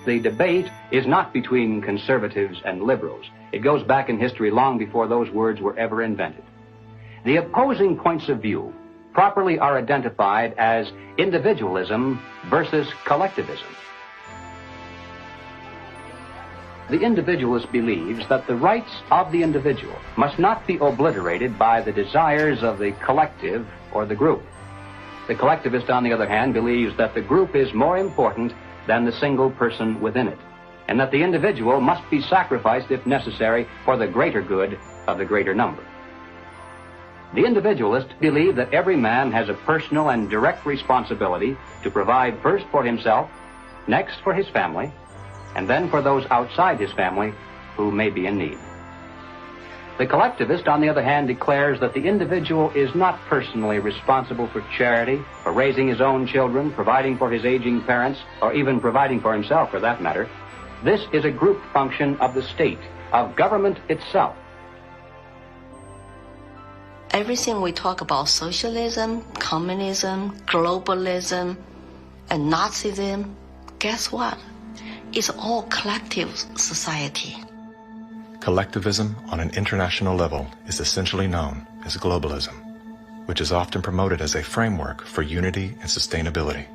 Speaker 13: The debate is not between conservatives and liberals. It goes back in history long before those words were ever invented. The opposing points of view properly are identified as individualism versus collectivism. The individualist believes that the rights of the individual must not be obliterated by the desires of the collective or the group. The collectivist, on the other hand, believes that the group is more important than the single person within it, and that the individual must be sacrificed if necessary for the greater good of the greater number. The individualists believe that every man has a personal and direct responsibility to provide first for himself, next for his family, and then for those outside his family who may be in need. The collectivist, on the other hand, declares that the individual is not personally responsible for charity, for raising his own children, providing for his aging parents, or even providing for himself, for that matter. This is a group function of the state, of government itself.
Speaker 8: Everything we talk about, socialism, communism, globalism, and Nazism, guess what? It's all collective society.
Speaker 2: Collectivism on an international level is essentially known as globalism, which is often promoted as a framework for unity and sustainability.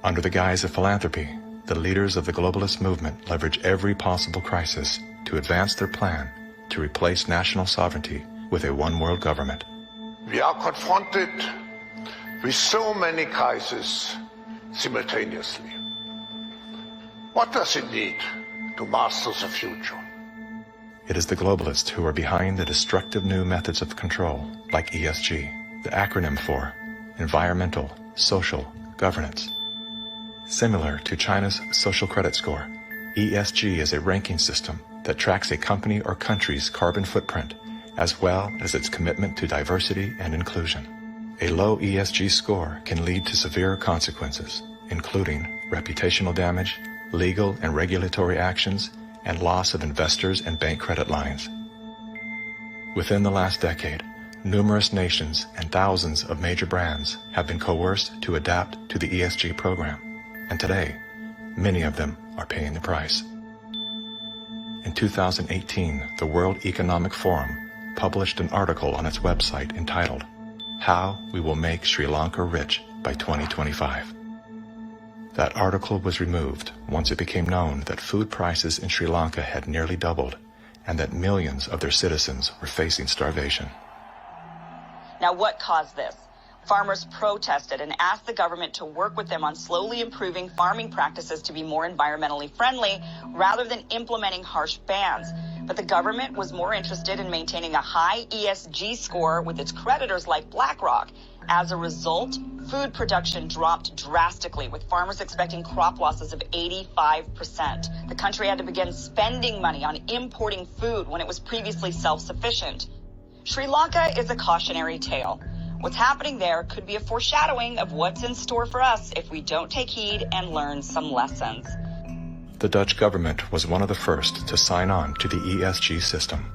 Speaker 2: Under the guise of philanthropy, the leaders of the globalist movement leverage every possible crisis to advance their plan to replace national sovereignty with a one-world government.
Speaker 1: We are confronted with so many crises simultaneously. What does it need to master the future?
Speaker 2: It is the globalists who are behind the destructive new methods of control, like ESG, the acronym for Environmental, Social, Governance. Similar to China's social credit score, ESG is a ranking system that tracks a company or country's carbon footprint, as well as its commitment to diversity and inclusion. A low ESG score can lead to severe consequences, including reputational damage, legal and regulatory actions, and loss of investors and bank credit lines. Within the last decade, numerous nations and thousands of major brands have been coerced to adapt to the ESG program, and today, many of them are paying the price. In 2018, the World Economic Forum published an article on its website entitled, "How We Will Make Sri Lanka Rich by 2025. That article was removed once it became known that food prices in Sri Lanka had nearly doubled and that millions of their citizens were facing starvation.
Speaker 3: Now, what caused this? Farmers protested and asked the government to work with them on slowly improving farming practices to be more environmentally friendly rather than implementing harsh bans. But the government was more interested in maintaining a high ESG score with its creditors like BlackRock. As a result, food production dropped drastically, with farmers expecting crop losses of 85%. The country had to begin spending money on importing food when it was previously self-sufficient. Sri Lanka is a cautionary tale. What's happening there could be a foreshadowing of what's in store for us if we don't take heed and learn some lessons.
Speaker 2: The Dutch government was one of the first to sign on to the ESG system.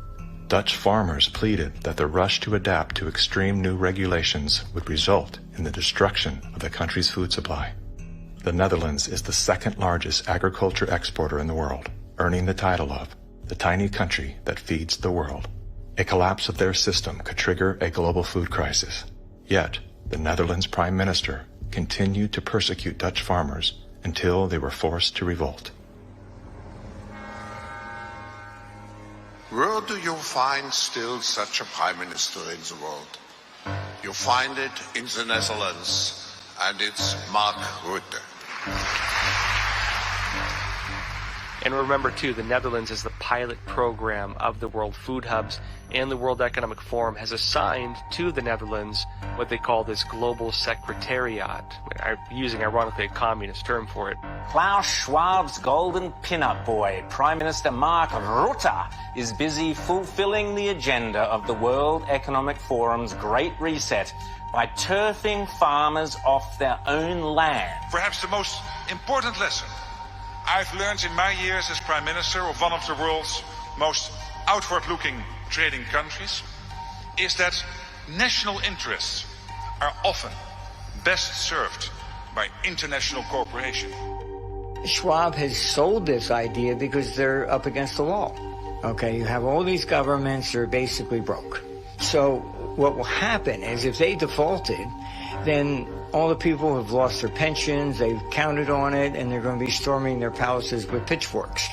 Speaker 2: Dutch farmers pleaded that the rush to adapt to extreme new regulations would result in the destruction of the country's food supply. The Netherlands is the second largest agriculture exporter in the world, earning the title of the tiny country that feeds the world. A collapse of their system could trigger a global food crisis. Yet, the Netherlands Prime Minister continued to persecute Dutch farmers until they were forced to revolt.
Speaker 1: Where do you find still such a prime minister in the world? You find it in the Netherlands, and it's Mark Rutte.
Speaker 4: And remember, too, the Netherlands is the pilot program of the World Food Hubs, and the World Economic Forum has assigned to the Netherlands what they call this Global Secretariat, using, ironically, a communist term for it.
Speaker 5: Klaus Schwab's golden pin-up boy, Prime Minister Mark Rutte, is busy fulfilling the agenda of the World Economic Forum's Great Reset by turfing farmers off their own land.
Speaker 7: Perhaps the most important lesson I've learned in my years as Prime Minister of one of the world's most outward-looking trading countries is that national interests are often best served by international cooperation.
Speaker 24: Schwab has sold this idea because they're up against the wall. Okay, you have all these governments that are basically broke. So what will happen is if they defaulted, then all the people have lost their pensions, they've counted on it, and they're going to be storming their palaces with pitchforks.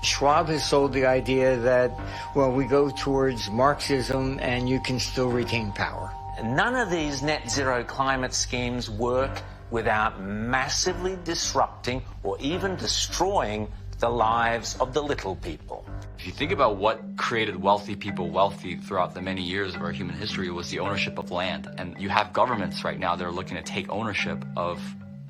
Speaker 24: Schwab has sold the idea that, well, we go towards Marxism and you can still retain power.
Speaker 5: None of these net zero climate schemes work without massively disrupting or even destroying the lives of the little people.
Speaker 9: If you think about what created wealthy people wealthy throughout the many years of our human history, it was the ownership of land. And you have governments right now that are looking to take ownership of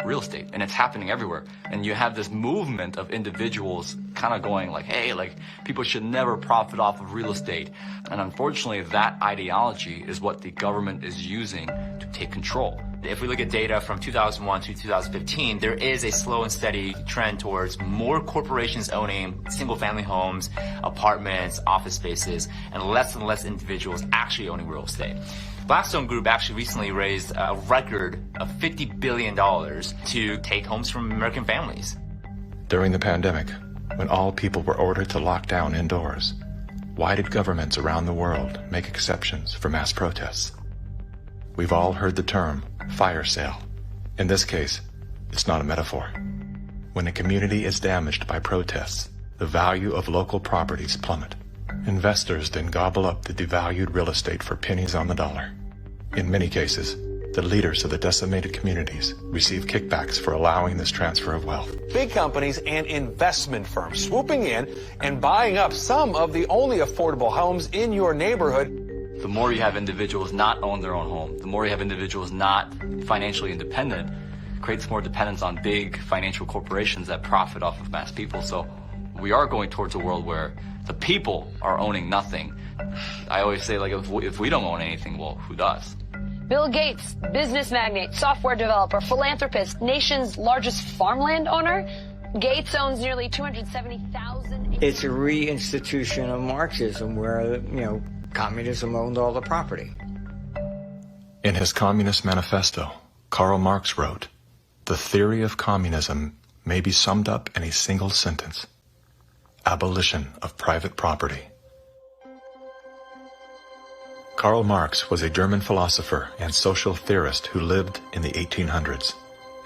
Speaker 9: real estate, and it's happening everywhere. And you have this movement of individuals kind of going like, hey, like people should never profit off of real estate. And unfortunately, that ideology is what the government is using to take control.
Speaker 11: If we look at data from 2001 to 2015, there is a slow and steady trend towards more corporations owning single-family homes, apartments, office spaces, and less individuals actually owning real estate. Blackstone Group actually recently raised a record of $50 billion to take homes from American families.
Speaker 2: During the pandemic, when all people were ordered to lock down indoors, why did governments around the world make exceptions for mass protests? We've all heard the term fire sale. In this case, it's not a metaphor. When a community is damaged by protests, the value of local properties plummet. Investors then gobble up the devalued real estate for pennies on the dollar. In many cases, the leaders of the decimated communities receive kickbacks for allowing this transfer of wealth.
Speaker 17: Big companies and investment firms swooping in and buying up some of the only affordable homes in your neighborhood.
Speaker 9: The more you have individuals not own their own home, the more you have individuals not financially independent, creates more dependence on big financial corporations that profit off of mass people. So we are going towards a world where the people are owning nothing. I always say, like, if we don't own anything, well, who does?
Speaker 21: Bill Gates, business magnate, software developer, philanthropist, nation's largest farmland owner. Gates owns nearly 270,000.
Speaker 24: It's a reinstitution of Marxism where, communism owned all the property.
Speaker 2: In his Communist Manifesto, Karl Marx wrote, "The theory of communism may be summed up in a single sentence: abolition of private property." Karl Marx was a German philosopher and social theorist who lived in the 1800s.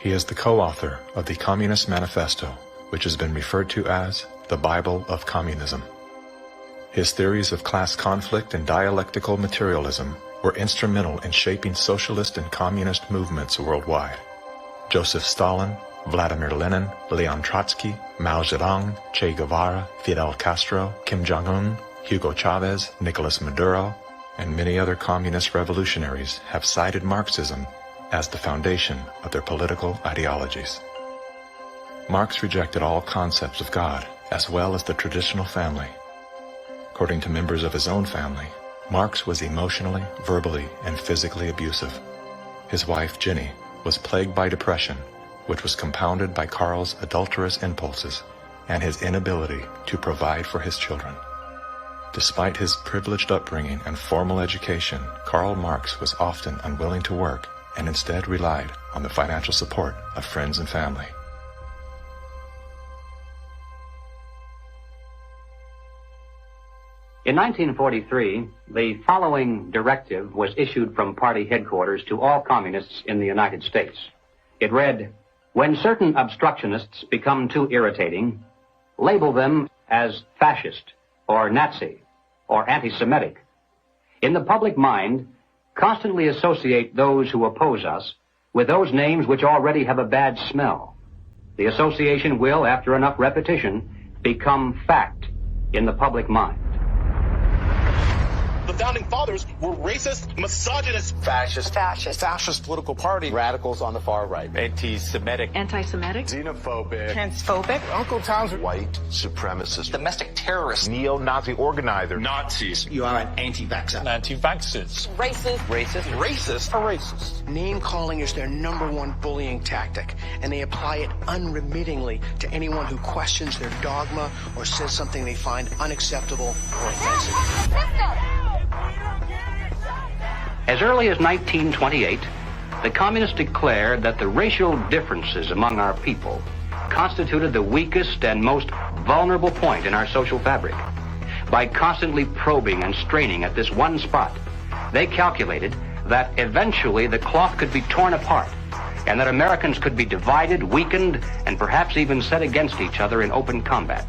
Speaker 2: He is the co-author of the Communist Manifesto, which has been referred to as the Bible of Communism. His theories of class conflict and dialectical materialism were instrumental in shaping socialist and communist movements worldwide. Joseph Stalin, Vladimir Lenin, Leon Trotsky, Mao Zedong, Che Guevara, Fidel Castro, Kim Jong-un, Hugo Chavez, Nicolas Maduro, and many other communist revolutionaries have cited Marxism as the foundation of their political ideologies. Marx rejected all concepts of God, as well as the traditional family. According to members of his own family, Marx was emotionally, verbally, and physically abusive. His wife, Jenny, was plagued by depression, which was compounded by Karl's adulterous impulses and his inability to provide for his children. Despite his privileged upbringing and formal education, Karl Marx was often unwilling to work and instead relied on the financial support of friends and family.
Speaker 13: In 1943, the following directive was issued from party headquarters to all communists in the United States. It read, "When certain obstructionists become too irritating, label them as fascist or Nazi or anti-Semitic. In the public mind, constantly associate those who oppose us with those names which already have a bad smell. The association will, after enough repetition, become fact in the public mind."
Speaker 17: The founding fathers were racist, misogynist, fascist political party, radicals on the far right, anti-Semitic, xenophobic,
Speaker 22: transphobic,
Speaker 17: Uncle Tom's white supremacist,
Speaker 22: domestic terrorist,
Speaker 17: neo-Nazi organizer, Nazis.
Speaker 22: You are an anti-vaxxer.
Speaker 17: Anti-vaxxers. Racist.
Speaker 23: Name calling is their number one bullying tactic, and they apply it unremittingly to anyone who questions their dogma or says something they find unacceptable or offensive.
Speaker 13: As early as 1928, the communists declared that the racial differences among our people constituted the weakest and most vulnerable point in our social fabric. By constantly probing and straining at this one spot, they calculated that eventually the cloth could be torn apart and that Americans could be divided, weakened, and perhaps even set against each other in open combat.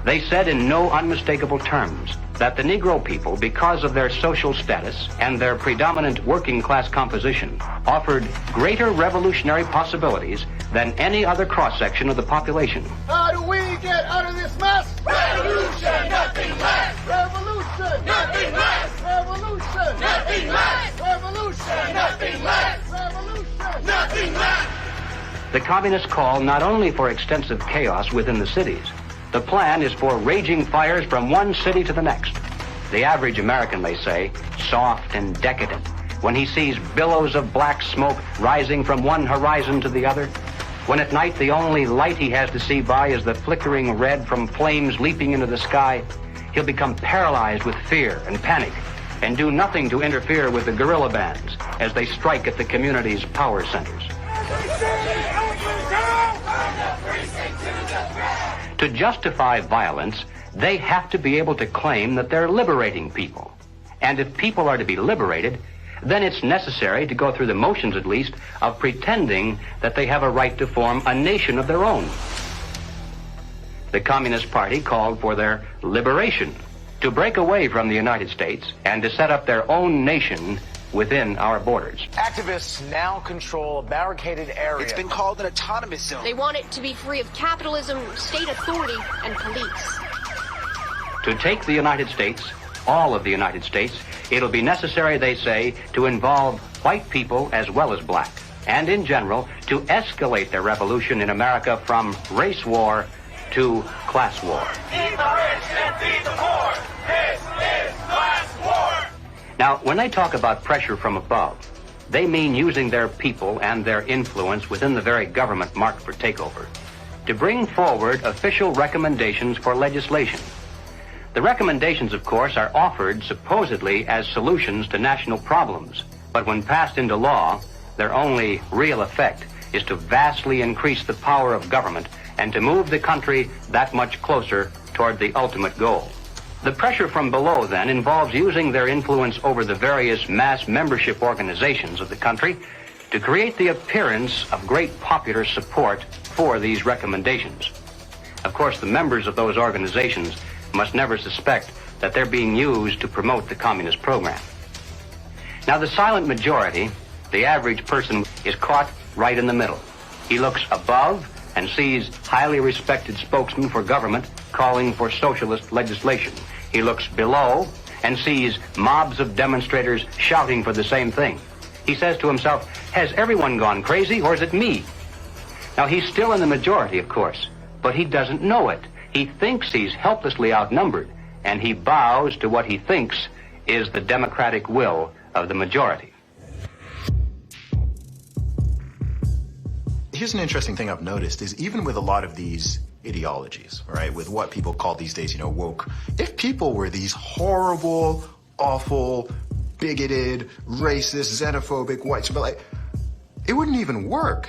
Speaker 13: They said in no unmistakable terms that the Negro people, because of their social status and their predominant working class composition, offered greater revolutionary possibilities than any other cross-section of the population.
Speaker 6: How do we get out of this mess? Revolution, nothing less. Revolution, nothing less. Revolution, nothing less. Revolution, nothing less. Revolution, nothing less.
Speaker 13: The communists call not only for extensive chaos within the cities, the plan is for raging fires from one city to the next. The average American, they say, soft and decadent, when he sees billows of black smoke rising from one horizon to the other, when at night the only light he has to see by is the flickering red from flames leaping into the sky, he'll become paralyzed with fear and panic and do nothing to interfere with the guerrilla bands as they strike at the community's power centers. To justify violence, they have to be able to claim that they're liberating people. And if people are to be liberated, then it's necessary to go through the motions, at least, of pretending that they have a right to form a nation of their own. The Communist Party called for their liberation, to break away from the United States and to set up their own nation within our borders.
Speaker 17: Activists now control a barricaded area.
Speaker 22: It's been called an autonomous zone.
Speaker 10: They want it to be free of capitalism, state authority, and police.
Speaker 13: To take the United States, all of the United States, it'll be necessary, they say, to involve white people as well as black, and in general, to escalate their revolution in America from race war to class war.
Speaker 6: Feed the rich and feed the poor. This is class war.
Speaker 13: Now, when they talk about pressure from above, they mean using their people and their influence within the very government marked for takeover to bring forward official recommendations for legislation. The recommendations, of course, are offered supposedly as solutions to national problems, but when passed into law, their only real effect is to vastly increase the power of government and to move the country that much closer toward the ultimate goal. The pressure from below, then, involves using their influence over the various mass membership organizations of the country to create the appearance of great popular support for these recommendations. Of course, the members of those organizations must never suspect that they're being used to promote the communist program. Now, the silent majority, the average person, is caught right in the middle. He looks above and sees highly respected spokesmen for government calling for socialist legislation. He looks below and sees mobs of demonstrators shouting for the same thing. He says to himself, has everyone gone crazy or is it me? Now, he's still in the majority, of course, but he doesn't know it. He thinks he's helplessly outnumbered, and he bows to what he thinks is the democratic will of the majority.
Speaker 18: Here's an interesting thing I've noticed is even with a lot of these ideologies, right, with what people call these days, woke, if people were these horrible, awful, bigoted, racist, xenophobic, white, it wouldn't even work.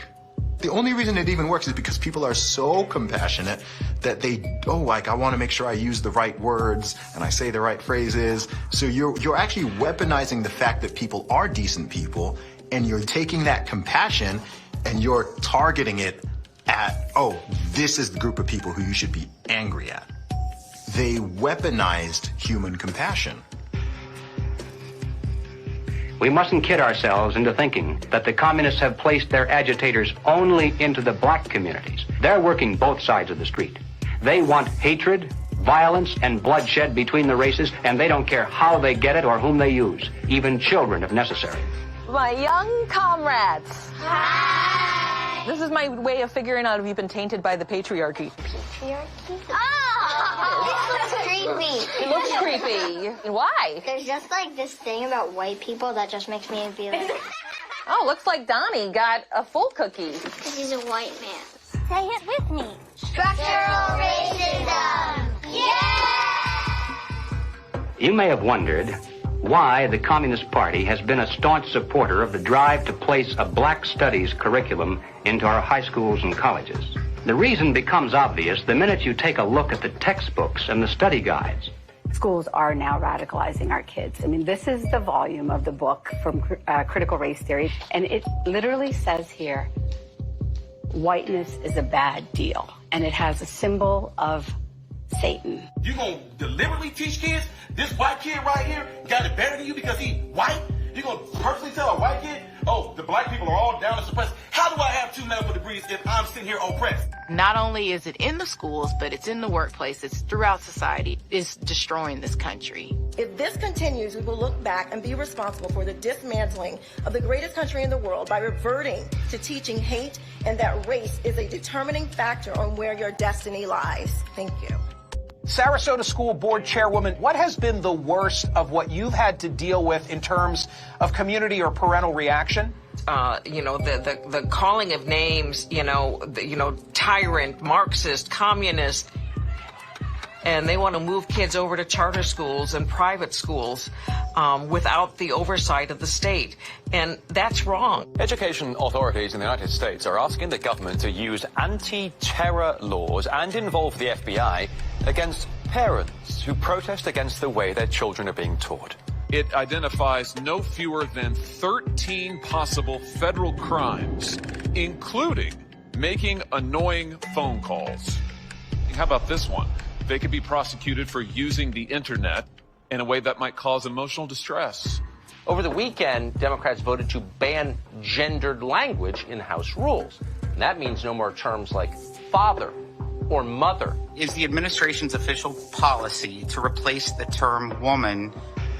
Speaker 18: The only reason it even works is because people are so compassionate that they, I want to make sure I use the right words and I say the right phrases. So you're actually weaponizing the fact that people are decent people, and you're taking that compassion and you're targeting it at, this is the group of people who you should be angry at. They weaponized human compassion.
Speaker 13: We mustn't kid ourselves into thinking that the communists have placed their agitators only into the black communities. They're working both sides of the street. They want hatred, violence, and bloodshed between the races, and they don't care how they get it or whom they use, even children if necessary.
Speaker 19: My young comrades. Hi. This is my way of figuring out if you've been tainted by the patriarchy.
Speaker 20: Patriarchy? Oh! This looks creepy.
Speaker 19: It looks creepy. Why?
Speaker 20: There's just like this thing about white people that just makes me feel like...
Speaker 19: Oh, looks like Donnie got a full cookie.
Speaker 20: Because he's a white man. Say it with me. Structural racism. Yeah!
Speaker 13: You may have wondered why the Communist Party has been a staunch supporter of the drive to place a black studies curriculum into our high schools and colleges. The reason becomes obvious the minute you take a look at the textbooks and the study guides.
Speaker 25: Schools are now radicalizing our kids. I mean, this is the volume of the book from Critical Race Theory, and it literally says here, whiteness is a bad deal, and it has a symbol of Satan.
Speaker 22: You gonna deliberately teach kids this white kid right here got it better than you because he white? You gonna personally tell a white kid, oh, the black people are all down and suppressed. How do I have 2 medical degrees if I'm sitting here oppressed?
Speaker 8: Not only is it in the schools, but it's in the workplace, it's throughout society. It's destroying this country.
Speaker 12: If this continues, we will look back and be responsible for the dismantling of the greatest country in the world by reverting to teaching hate and that race is a determining factor on where your destiny lies. Thank you.
Speaker 14: Sarasota School Board Chairwoman, what has been the worst of what you've had to deal with in terms of community or parental reaction?
Speaker 15: The calling of names, tyrant, Marxist, communist, and they want to move kids over to charter schools and private schools without the oversight of the state. And that's wrong.
Speaker 16: Education authorities in the United States are asking the government to use anti-terror laws and involve the FBI against parents who protest against the way their children are being taught.
Speaker 26: It identifies no fewer than 13 possible federal crimes, including making annoying phone calls. How about this one? They could be prosecuted for using the internet in a way that might cause emotional distress.
Speaker 14: Over the weekend, Democrats voted to ban gendered language in House rules. And that means no more terms like father or mother.
Speaker 27: Is the administration's official policy to replace the term woman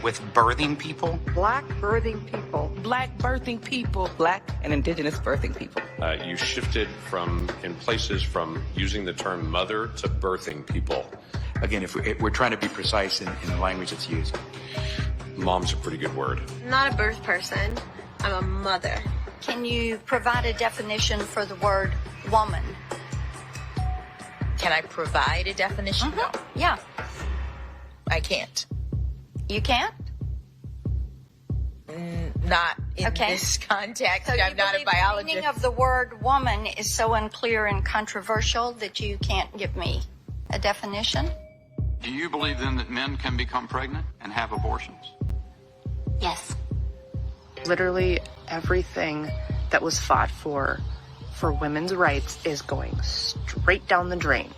Speaker 27: with birthing people?
Speaker 28: Black birthing people.
Speaker 15: Black birthing people.
Speaker 28: Black and indigenous birthing people.
Speaker 29: You shifted in places from using the term mother to birthing people.
Speaker 30: Again, if we're trying to be precise in the language that's used.
Speaker 29: Mom's a pretty good word.
Speaker 10: I'm not a birth person. I'm a mother.
Speaker 20: Can you provide a definition for the word woman?
Speaker 15: Can I provide a definition? No.
Speaker 20: Yeah.
Speaker 15: I can't.
Speaker 20: You can't?
Speaker 15: Not in this context.
Speaker 20: So
Speaker 15: I'm not a biologist.
Speaker 20: The meaning of the word woman is so unclear and controversial that you can't give me a definition?
Speaker 31: Do you believe then that men can become pregnant and have abortions?
Speaker 20: Yes.
Speaker 32: Literally everything that was fought for women's rights is going straight down the drain.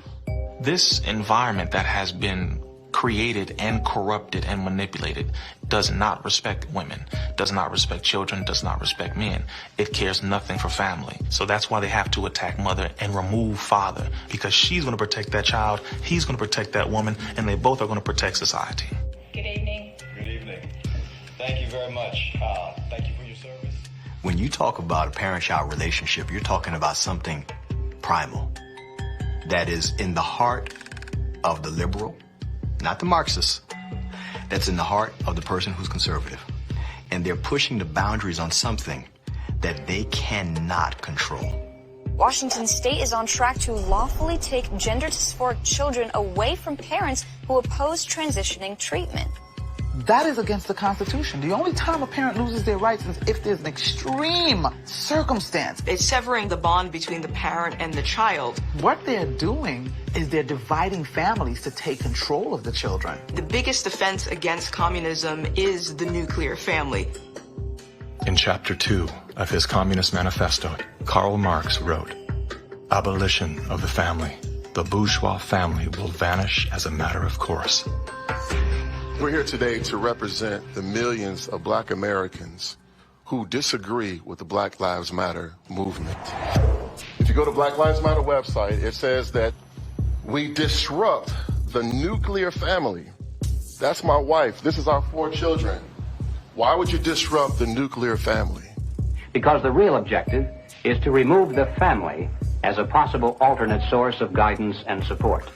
Speaker 33: This environment that has been created and corrupted and manipulated does not respect women, does not respect children, does not respect men. It cares nothing for family. So that's why they have to attack mother and remove father, because she's going to protect that child, he's going to protect that woman, and they both are going to protect society.
Speaker 34: Good evening.
Speaker 35: Good evening. Thank you very much. Thank you for your service.
Speaker 18: When you talk about a parent-child relationship, you're talking about something primal that is in the heart of the liberal, not the Marxist, that's in the heart of the person who's conservative. And they're pushing the boundaries on something that they cannot control.
Speaker 36: Washington State is on track to lawfully take gender-dysphoric children away from parents who oppose transitioning treatment.
Speaker 37: That is against the Constitution. The only time a parent loses their rights is if there's an extreme circumstance.
Speaker 15: It's severing the bond between the parent and the child.
Speaker 37: What they're doing is they're dividing families to take control of the children.
Speaker 15: The biggest offense against communism is the nuclear family.
Speaker 2: In Chapter 2 of his Communist Manifesto, Karl Marx wrote, "Abolition of the family. The bourgeois family will vanish as a matter of course."
Speaker 38: We're here today to represent the millions of Black Americans who disagree with the Black Lives Matter movement. If you go to Black Lives Matter website, it says that we disrupt the nuclear family. That's my wife. This is our 4 children. Why would you disrupt the nuclear family?
Speaker 13: Because the real objective is to remove the family as a possible alternate source of guidance and support.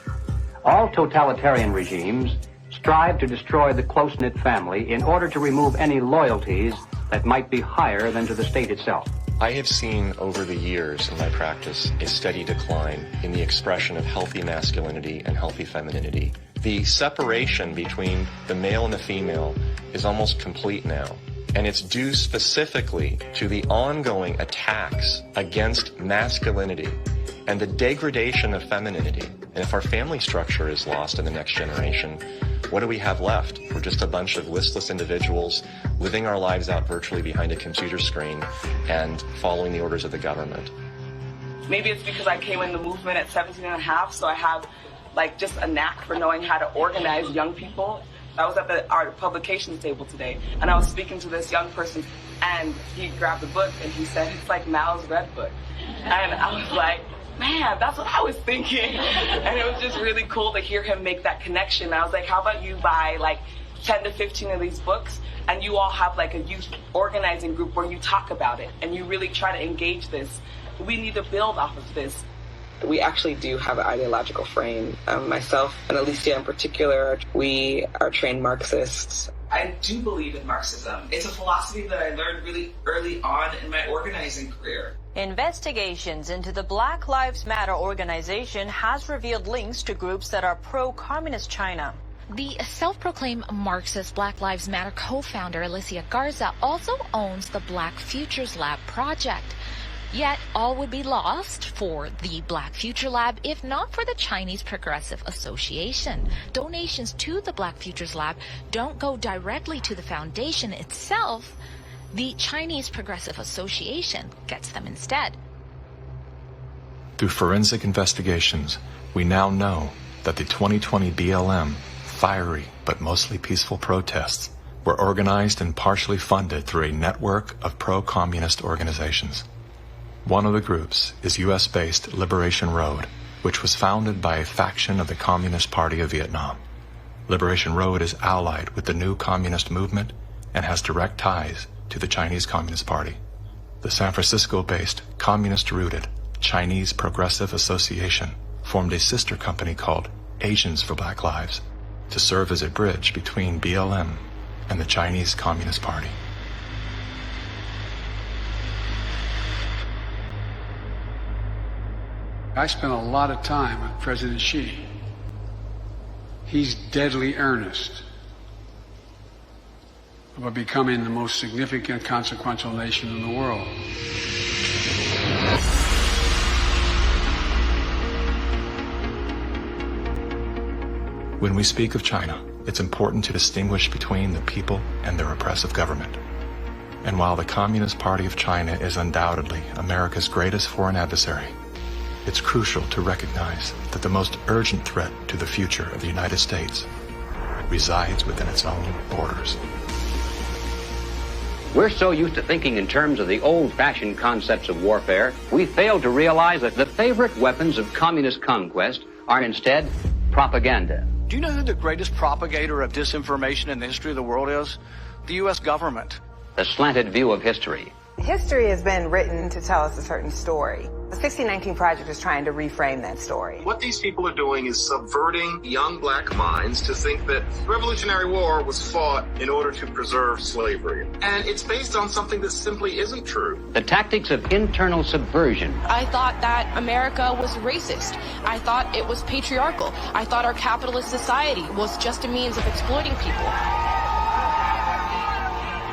Speaker 13: All totalitarian regimes strive to destroy the close-knit family in order to remove any loyalties that might be higher than to the state itself.
Speaker 39: I have seen over the years in my practice a steady decline in the expression of healthy masculinity and healthy femininity. The separation between the male and the female is almost complete now. And it's due specifically to the ongoing attacks against masculinity and the degradation of femininity. And if our family structure is lost in the next generation, what do we have left? We're just a bunch of listless individuals living our lives out virtually behind a computer screen and following the orders of the government.
Speaker 15: Maybe it's because I came in the movement at 17 and a half, so I have just a knack for knowing how to organize young people. I was at our publications table today, and I was speaking to this young person
Speaker 1: And he grabbed the book and he said, it's like Mal's Red Book. And I was like, man, that's what I was thinking. And it was just really cool to hear him make that connection. I was like, how about you buy like 10 to 15 of these books and you all have like a youth organizing group where you talk about it and you really try to engage this. We need to build off of this. We actually do have an ideological frame. Myself and Alicia in particular, we are trained Marxists.
Speaker 3: I do believe in Marxism. It's a philosophy that I learned really early on in my organizing career.
Speaker 4: Investigations into the Black Lives Matter organization has revealed links to groups that are pro-communist China.
Speaker 5: The self-proclaimed Marxist Black Lives Matter co-founder Alicia Garza also owns the Black Futures Lab project. Yet all would be lost for the Black Future Lab if not for the Chinese Progressive Association. Donations to the Black Futures Lab don't go directly to the foundation itself. The Chinese Progressive Association gets them instead.
Speaker 2: Through forensic investigations, we now know that the 2020 BLM fiery but mostly peaceful protests were organized and partially funded through a network of pro-communist organizations. One of the groups is U.S.-based Liberation Road, which was founded by a faction of the Communist Party of Vietnam. Liberation Road is allied with the new communist movement and has direct ties to the Chinese Communist Party. The San Francisco-based, communist-rooted Chinese Progressive Association formed a sister company called Asians for Black Lives to serve as a bridge between BLM and the Chinese Communist Party.
Speaker 6: I spent a lot of time with President Xi. He's deadly earnest about becoming the most significant, consequential nation in the world.
Speaker 2: When we speak of China, it's important to distinguish between the people and their oppressive government. And while the Communist Party of China is undoubtedly America's greatest foreign adversary, it's crucial to recognize that the most urgent threat to the future of the United States resides within its own borders.
Speaker 13: We're so used to thinking in terms of the old-fashioned concepts of warfare, we fail to realize that the favorite weapons of communist conquest are instead propaganda.
Speaker 7: Do you know who the greatest propagator of disinformation in the history of the world is? The U.S. government.
Speaker 13: The slanted view of history.
Speaker 8: History has been written to tell us a certain story. The 1619 Project is trying to reframe that story.
Speaker 9: What these people are doing is subverting young black minds to think that the Revolutionary War was fought in order to preserve slavery. And it's based on something that simply isn't true.
Speaker 13: The tactics of internal subversion.
Speaker 10: I thought that America was racist. I thought it was patriarchal. I thought our capitalist society was just a means of exploiting people.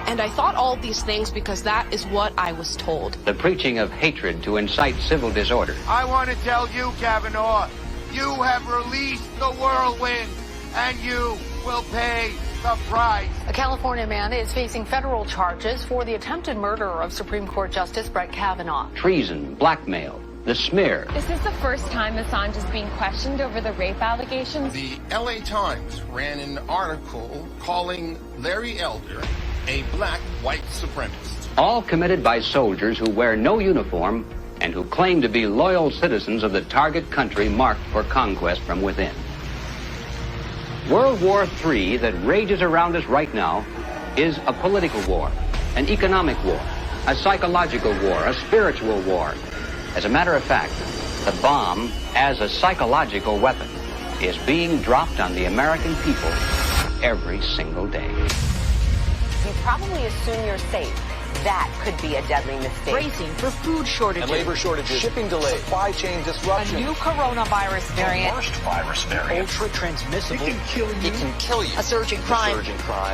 Speaker 10: And I thought all of these things because that is what I was told.
Speaker 13: The preaching of hatred to incite civil disorder.
Speaker 11: I want to tell you, Kavanaugh, you have released the whirlwind, and you will pay the price.
Speaker 12: A California man is facing federal charges for the attempted murder of Supreme Court Justice Brett Kavanaugh.
Speaker 13: Treason, blackmail, the smear.
Speaker 16: Is this the first time Assange is being questioned over the rape allegations?
Speaker 9: The LA Times ran an article calling Larry Elder a black white supremacist.
Speaker 13: All committed by soldiers who wear no uniform and who claim to be loyal citizens of the target country marked for conquest from within. World War III that rages around us right now is a political war, an economic war, a psychological war, a spiritual war. As a matter of fact, the bomb, as a psychological weapon, is being dropped on the American people every single day.
Speaker 17: You probably assume you're safe. That could be a deadly mistake.
Speaker 15: Bracing for food shortages.
Speaker 19: And labor shortages. Shipping delays. Supply chain disruption.
Speaker 15: A new coronavirus variant.
Speaker 19: The worst virus variant.
Speaker 17: Ultra transmissible.
Speaker 19: It can kill you.
Speaker 17: It can kill you.
Speaker 15: A surging crime.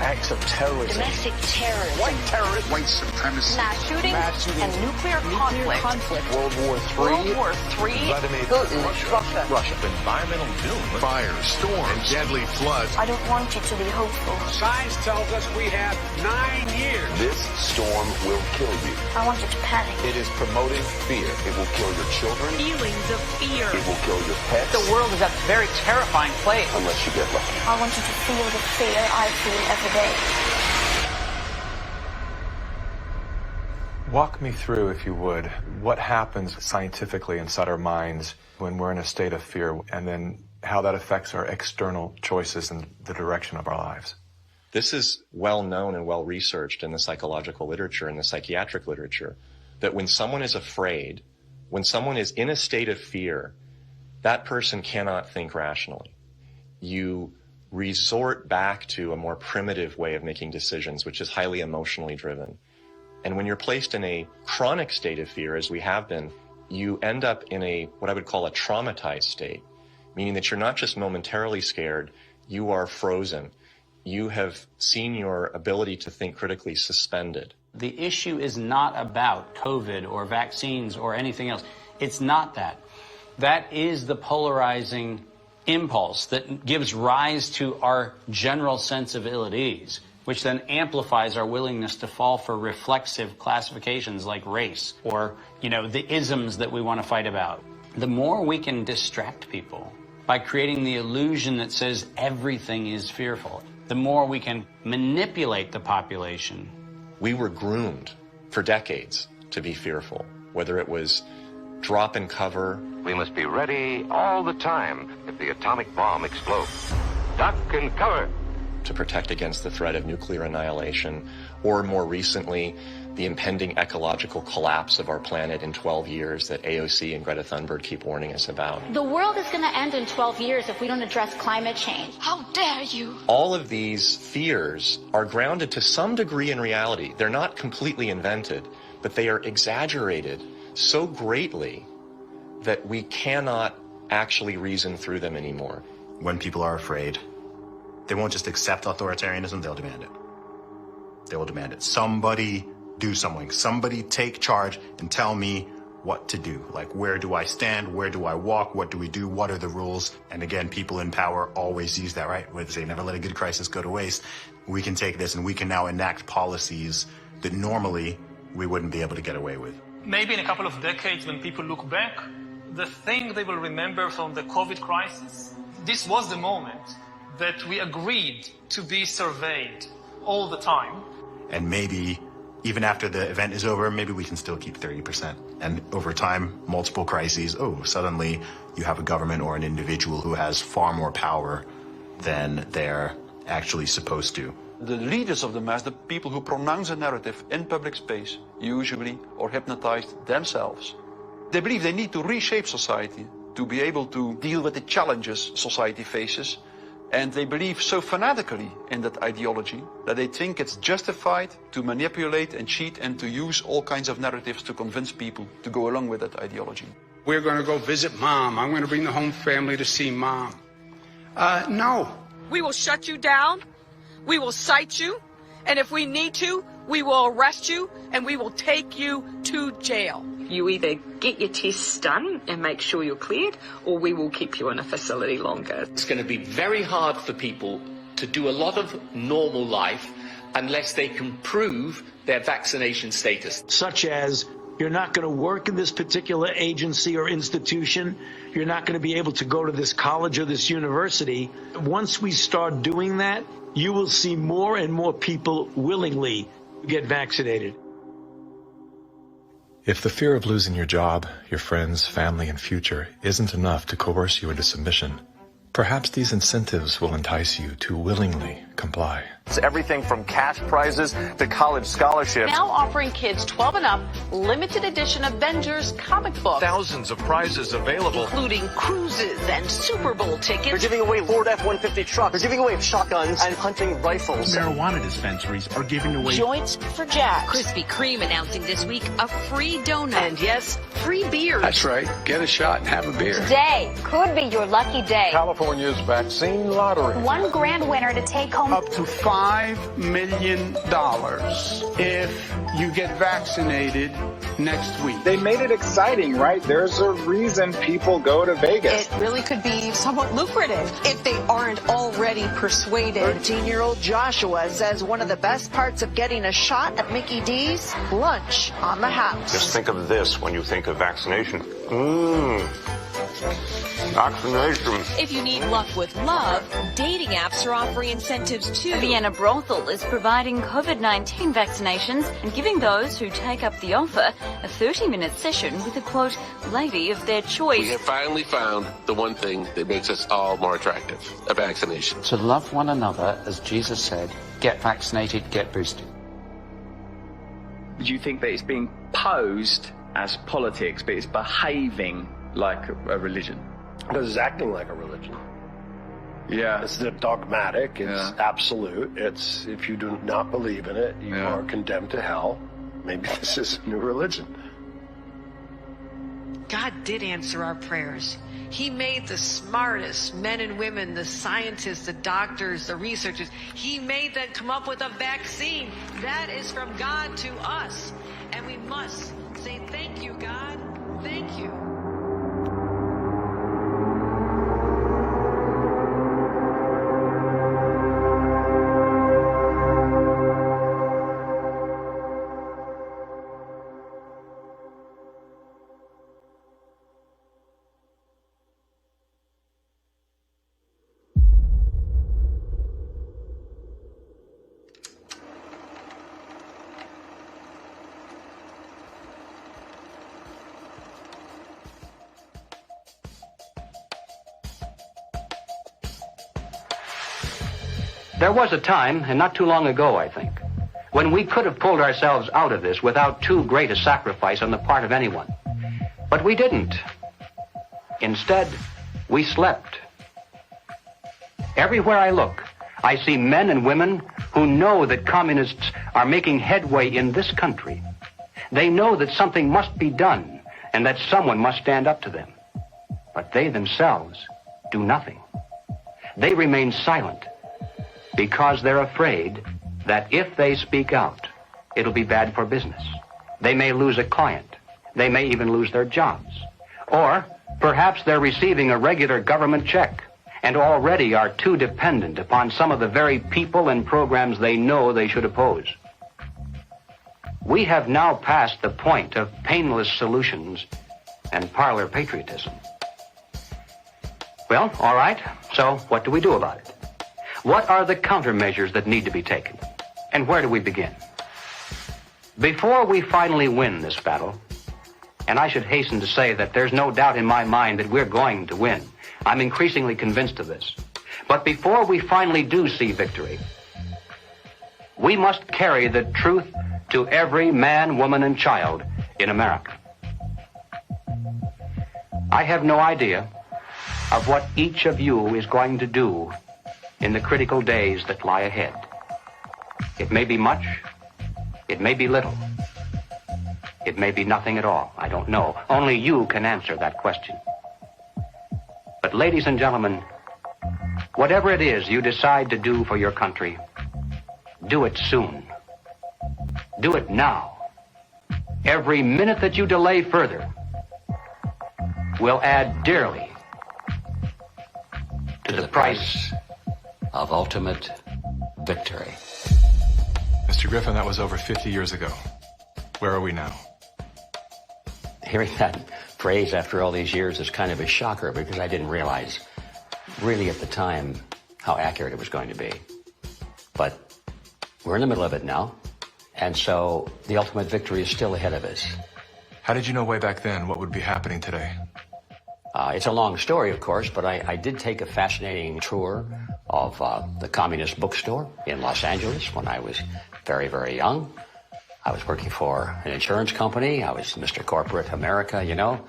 Speaker 19: Acts of terrorism.
Speaker 17: Domestic terrorism.
Speaker 19: White terrorists.
Speaker 9: White supremacy.
Speaker 17: Mass shootings. And nuclear conflict.
Speaker 19: World War III.
Speaker 17: World War III.
Speaker 19: Vladimir
Speaker 17: Putin. Russia.
Speaker 19: Environmental doom.
Speaker 9: Fires, storms, and deadly floods.
Speaker 17: I don't want you to be hopeful.
Speaker 11: Science tells us we have 9 years.
Speaker 19: This storm will kill you.
Speaker 17: I want you to panic.
Speaker 19: It is promoting fear. It will kill your children.
Speaker 15: Feelings of fear.
Speaker 19: It will kill your pets.
Speaker 8: The world is a very terrifying place.
Speaker 19: Unless you get lucky.
Speaker 17: I want you to feel the fear I feel every day.
Speaker 2: Walk me through, if you would, what happens scientifically inside our minds when we're in a state of fear, and then how that affects our external choices and the direction of our lives.
Speaker 39: This is well known and well researched in the psychological literature and the psychiatric literature, that when someone is afraid, when someone is in a state of fear, that person cannot think rationally. You resort back to a more primitive way of making decisions, which is highly emotionally driven. And when you're placed in a chronic state of fear, as we have been, you end up in a, what I would call a traumatized state, meaning that you're not just momentarily scared, you are frozen. You have seen your ability to think critically suspended.
Speaker 14: The issue is not about COVID or vaccines or anything else. It's not that. That is the polarizing impulse that gives rise to our general sense of ill at ease, which then amplifies our willingness to fall for reflexive classifications like race or, the isms that we want to fight about. The more we can distract people by creating the illusion that says everything is fearful, the more we can manipulate the population.
Speaker 39: We were groomed for decades to be fearful, whether it was drop and cover.
Speaker 18: We must be ready all the time if the atomic bomb explodes. Duck and cover.
Speaker 39: To protect against the threat of nuclear annihilation, or more recently, the impending ecological collapse of our planet in 12 years that AOC and Greta Thunberg keep warning us about.
Speaker 20: The world is going to end in 12 years if we don't address climate change. How dare you?
Speaker 39: All of these fears are grounded to some degree in reality. They're not completely invented, but they are exaggerated so greatly that we cannot actually reason through them anymore.
Speaker 21: When people are afraid, they won't just accept authoritarianism, they'll demand it. They will demand it. Somebody do something. Somebody take charge and tell me what to do. Like, where do I stand? Where do I walk? What do we do? What are the rules? And again, people in power always use that, right? Where they say, never let a good crisis go to waste. We can take this and we can now enact policies that normally we wouldn't be able to get away with.
Speaker 22: Maybe in a couple of decades, when people look back, the thing they will remember from the COVID crisis, this was the moment that we agreed to be surveyed all the time.
Speaker 21: And maybe even after the event is over, maybe we can still keep 30%. And over time, multiple crises, suddenly you have a government or an individual who has far more power than they're actually supposed to.
Speaker 23: The leaders of the mass, the people who pronounce a narrative in public space, usually are hypnotized themselves. They believe they need to reshape society to be able to deal with the challenges society faces. And they believe so fanatically in that ideology that they think it's justified to manipulate and cheat and to use all kinds of narratives to convince people to go along with that ideology.
Speaker 6: We're going to go visit Mom. I'm going to bring the home family to see Mom. No.
Speaker 24: We will shut you down. We will cite you. And if we need to, we will arrest you and we will take you to jail.
Speaker 25: You either get your tests done and make sure you're cleared, or we will keep you in a facility longer.
Speaker 26: It's going to be very hard for people to do a lot of normal life unless they can prove their vaccination status.
Speaker 27: Such as, you're not going to work in this particular agency or institution. You're not going to be able to go to this college or this university. Once we start doing that, you will see more and more people willingly get vaccinated.
Speaker 2: If the fear of losing your job, your friends, family, and future isn't enough to coerce you into submission, perhaps these incentives will entice you to willingly comply.
Speaker 28: It's everything from cash prizes to college scholarships.
Speaker 12: Now offering kids 12 and up limited edition Avengers comic books.
Speaker 28: Thousands of prizes available,
Speaker 12: including cruises and Super Bowl tickets.
Speaker 29: They're giving away Ford F-150 trucks. They're giving away shotguns and hunting rifles.
Speaker 30: Marijuana dispensaries are giving away
Speaker 12: joints for Jack.
Speaker 31: Krispy Kreme announcing this week a free donut.
Speaker 12: And yes, free beers.
Speaker 6: That's right. Get a shot and have a beer.
Speaker 20: Today could be your lucky day.
Speaker 26: California's vaccine lottery.
Speaker 20: One grand winner to take home
Speaker 6: up to $5 million if you get vaccinated next week.
Speaker 32: They made it exciting, right? There's a reason people go to Vegas.
Speaker 33: It really could be somewhat lucrative if they aren't already persuaded.
Speaker 34: 13-year-old Joshua says one of the best parts of getting a shot at Mickey D's, lunch on the house.
Speaker 19: Just think of this when you think of vaccination.
Speaker 1: Vaccinations.
Speaker 31: If you need luck with love, dating apps are offering incentives too.
Speaker 3: Vienna Brothel is providing COVID-19 vaccinations and giving those who take up the offer a 30-minute session with a, quote, lady of their choice.
Speaker 4: We have finally found the one thing that makes us all more attractive, a vaccination.
Speaker 5: To love one another, as Jesus said, get vaccinated, get boosted.
Speaker 39: Do you think that it's being posed as politics, but it's behaving like a religion?
Speaker 7: Because it's acting like a religion.
Speaker 39: Yeah.
Speaker 7: It's dogmatic, it's absolute, it's if you do not believe in it, you are condemned to hell. Maybe this is a new religion.
Speaker 8: God did answer our prayers. He made the smartest men and women, the scientists, the doctors, the researchers. He made them come up with a vaccine. That is from God to us. And we must say, thank you, God. Thank you.
Speaker 9: There was a time, and not too long ago, I think, when we could have pulled ourselves out of this without too great a sacrifice on the part of anyone. But we didn't. Instead, we slept. Everywhere I look, I see men and women who know that communists are making headway in this country. They know that something must be done and that someone must stand up to them. But they themselves do nothing. They remain silent because they're afraid that if they speak out, it'll be bad for business. They may lose a client. They may even lose their jobs. Or perhaps they're receiving a regular government check and already are too dependent upon some of the very people and programs they know they should oppose. We have now passed the point of painless solutions and parlor patriotism. Well, all right, so what do we do about it? What are the countermeasures that need to be taken? And where do we begin? Before we finally win this battle, and I should hasten to say that there's no doubt in my mind that we're going to win. I'm increasingly convinced of this. But before we finally do see victory, we must carry the truth to every man, woman, and child in America. I have no idea of what each of you is going to do in the critical days that lie ahead. It may be much, it may be little, it may be nothing at all. I don't know. Only you can answer that question. But ladies and gentlemen, whatever it is you decide to do for your country, do it soon. Do it now. Every minute that you delay further will add dearly to the price
Speaker 10: of ultimate victory.
Speaker 2: Mr. Griffin, that was over 50 years ago. Where are we now?
Speaker 10: Hearing that phrase after all these years is kind of a shocker because I didn't realize really at the time how accurate it was going to be. But we're in the middle of it now, and so the ultimate victory is still ahead of us.
Speaker 2: How did you know way back then what would be happening today?
Speaker 10: It's a long story, of course, but I did take a fascinating tour of the Communist Bookstore in Los Angeles when I was very, very young. I was working for an insurance company. I was Mr. Corporate America, you know.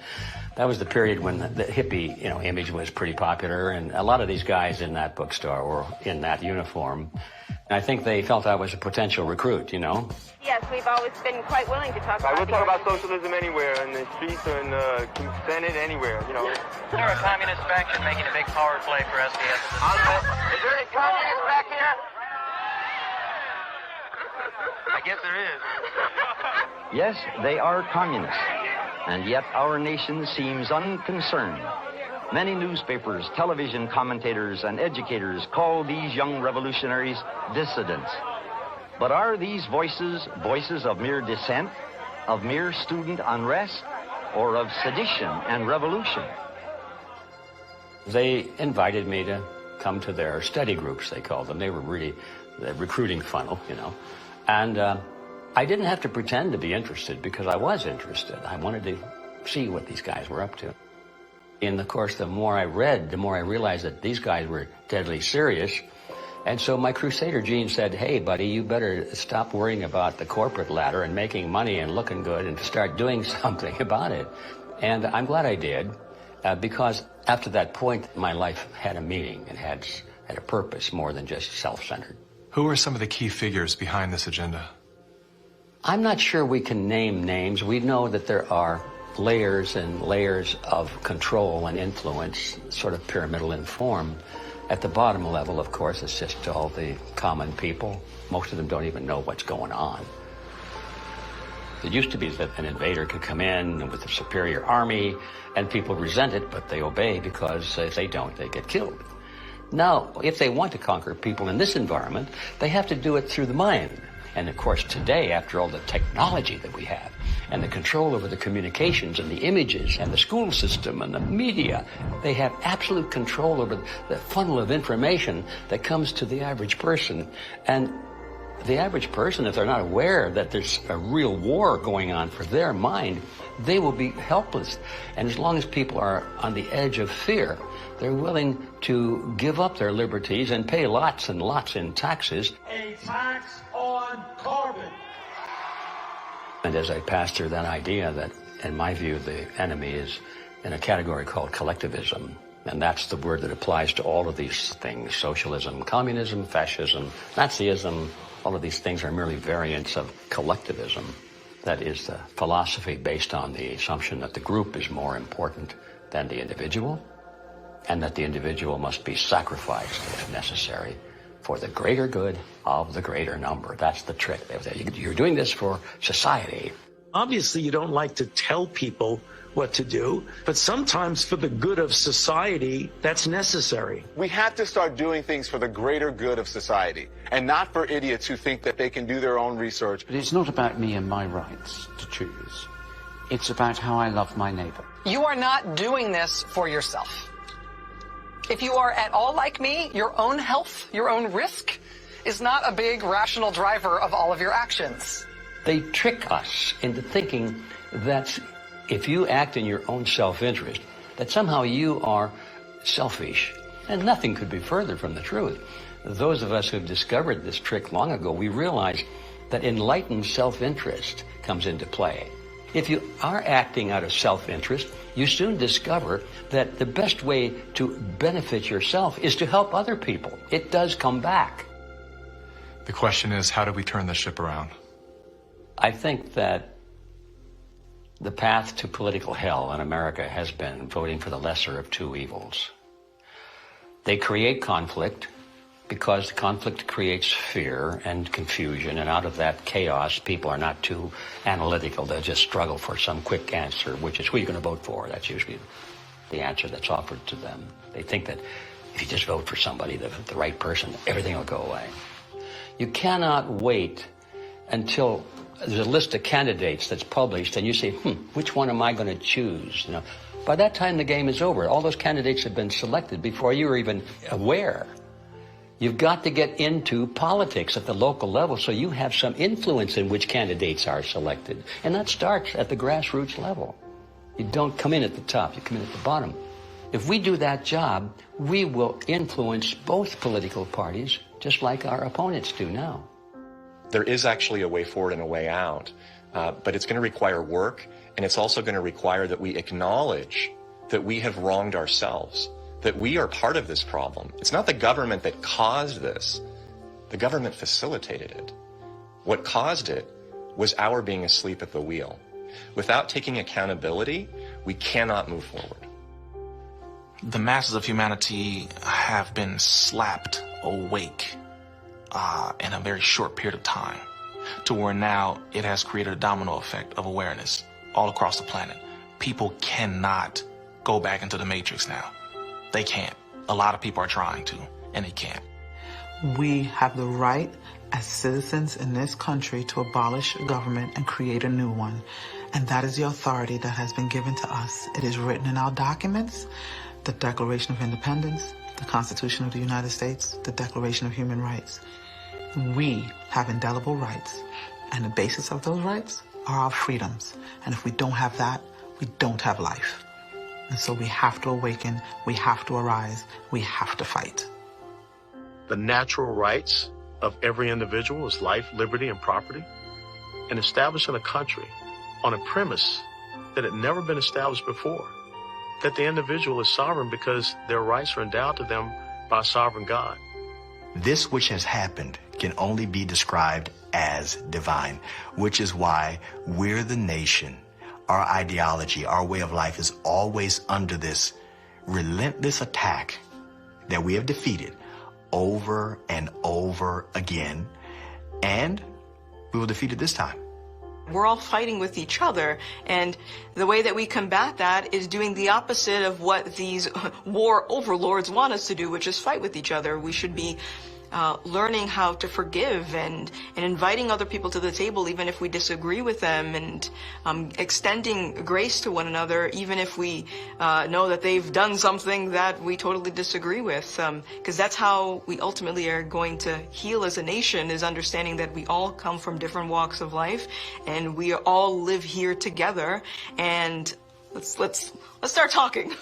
Speaker 10: That was the period when the hippie, image was pretty popular, and a lot of these guys in that bookstore were in that uniform. And I think they felt I was a potential recruit,
Speaker 11: Yes, we've always been quite willing to talk about
Speaker 13: We'll talk about socialism anywhere, in the streets or in the Senate, anywhere,
Speaker 14: They're a communist faction making a big power play for SDS.
Speaker 13: Is there any communists back here? I guess there is.
Speaker 15: Yes, they are communists, and yet our nation seems unconcerned. Many newspapers, television commentators, and educators call these young revolutionaries dissidents. But are these voices of mere dissent, of mere student unrest, or of sedition and revolution?
Speaker 10: They invited me to come to their study groups, they called them. They were really the recruiting funnel, you know. And I didn't have to pretend to be interested because I was interested. I wanted to see what these guys were up to. And of course, the more I read, the more I realized that these guys were deadly serious. And so my Crusader gene said, hey, buddy, you better stop worrying about the corporate ladder and making money and looking good and start doing something about it. And I'm glad I did, because after that point, my life had a meaning and had a purpose more than just self-centered.
Speaker 2: Who are some of the key figures behind this agenda?
Speaker 10: I'm not sure we can name names. We know that there are layers and layers of control and influence, sort of pyramidal in form. At the bottom level, of course, it's just all the common people. Most of them don't even know what's going on. It used to be that an invader could come in with a superior army, and people resent it, but they obey because if they don't, they get killed. Now, if they want to conquer people in this environment, they have to do it through the mind. And of course, today, after all the technology that we have, and the control over the communications and the images and the school system and the media, they have absolute control over the funnel of information that comes to the average person. And the average person, if they're not aware that there's a real war going on for their mind, they will be helpless. And as long as people are on the edge of fear, they're willing to give up their liberties and pay lots and lots in taxes.
Speaker 1: A tax on carbon.
Speaker 10: And as I passed through that idea that, in my view, the enemy is in a category called collectivism. And that's the word that applies to all of these things: socialism, communism, fascism, Nazism. All of these things are merely variants of collectivism. That is the philosophy based on the assumption that the group is more important than the individual, and that the individual must be sacrificed, if necessary, for the greater good of the greater number. That's the trick. You're doing this for society.
Speaker 1: Obviously, you don't like to tell people what to do, but sometimes for the good of society, that's necessary.
Speaker 19: We have to start doing things for the greater good of society, and not for idiots who think that they can do their own research.
Speaker 5: But it's not about me and my rights to choose. It's about how I love my neighbor.
Speaker 33: You are not doing this for yourself. If you are at all like me, your own health, your own risk is not a big rational driver of all of your actions.
Speaker 10: They trick us into thinking that if you act in your own self-interest, that somehow you are selfish. And nothing could be further from the truth. Those of us who have discovered this trick long ago, we realize that enlightened self-interest comes into play. If you are acting out of self-interest, you soon discover that the best way to benefit yourself is to help other people. It does come back.
Speaker 2: The question is, how do we turn the ship around?
Speaker 10: I think that the path to political hell in America has been voting for the lesser of two evils. They create conflict because conflict creates fear and confusion, and out of that chaos, people are not too analytical. They'll just struggle for some quick answer, which is who you're going to vote for. That's usually the answer that's offered to them. They think that if you just vote for somebody, the right person, everything will go away. You cannot wait until there's a list of candidates that's published and you say, which one am I going to choose? You know, by that time the game is over. All those candidates have been selected before you were even aware. You've got to get into politics at the local level so you have some influence in which candidates are selected. And that starts at the grassroots level. You don't come in at the top, you come in at the bottom. If we do that job, we will influence both political parties just like our opponents do now.
Speaker 39: There is actually a way forward and a way out, but it's going to require work, and it's also going to require that we acknowledge that we have wronged ourselves, that we are part of this problem. It's not the government that caused this. The government facilitated it. What caused it was our being asleep at the wheel. Without taking accountability, we cannot move forward.
Speaker 12: The masses of humanity have been slapped awake in a very short period of time, to where now it has created a domino effect of awareness all across the planet. People cannot go back into the matrix now. They can't. A lot of people are trying to, and they can't.
Speaker 16: We have the right as citizens in this country to abolish government and create a new one. And that is the authority that has been given to us. It is written in our documents. The Declaration of Independence, the Constitution of the United States, the Declaration of Human Rights. We have indelible rights, and the basis of those rights are our freedoms. And if we don't have that, we don't have life. And so we have to awaken, we have to arise, we have to fight.
Speaker 6: The natural rights of every individual is life, liberty, and property, and establishing a country on a premise that had never been established before, that the individual is sovereign because their rights are endowed to them by a sovereign God. This which has happened can only be described as divine, which is why we're the nation. Our ideology, our way of life is always under this relentless attack that we have defeated over and over again, and we will defeat it this time.
Speaker 17: We're all fighting with each other, and the way that we combat that is doing the opposite of what these war overlords want us to do, which is fight with each other. We should be learning how to forgive and inviting other people to the table even if we disagree with them, and extending grace to one another even if we know that they've done something that we totally disagree with, because that's how we ultimately are going to heal as a nation, is understanding that we all come from different walks of life and we all live here together, and let's start talking.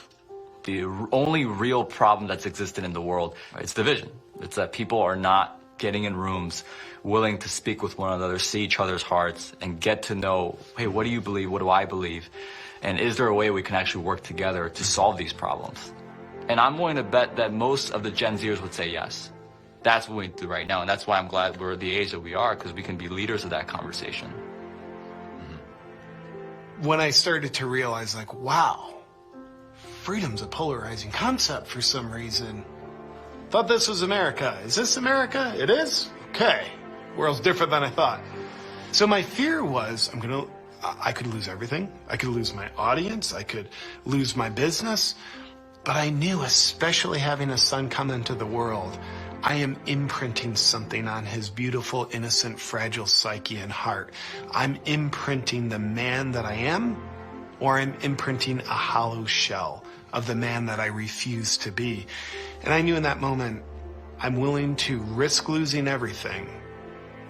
Speaker 17: The only real problem that's existed in the world is division. It's that people are not getting in rooms, willing to speak with one another, see each other's hearts, and get to know, hey, what do you believe? What do I believe? And is there a way we can actually work together to solve these problems? And I'm willing to bet that most of the Gen Zers would say yes. That's what we do right now, and that's why I'm glad we're the age that we are, because we can be leaders of that conversation.
Speaker 18: When I started to realize, like, wow, freedom's a polarizing concept for some reason. Thought this was America. Is this America? It is? Okay. World's different than I thought. So my fear was I could lose everything. I could lose my audience. I could lose my business. But I knew, especially having a son come into the world, I am imprinting something on his beautiful, innocent, fragile psyche and heart. I'm imprinting the man that I am, or I'm imprinting a hollow shell of the man that I refuse to be. And I knew in that moment, I'm willing to risk losing everything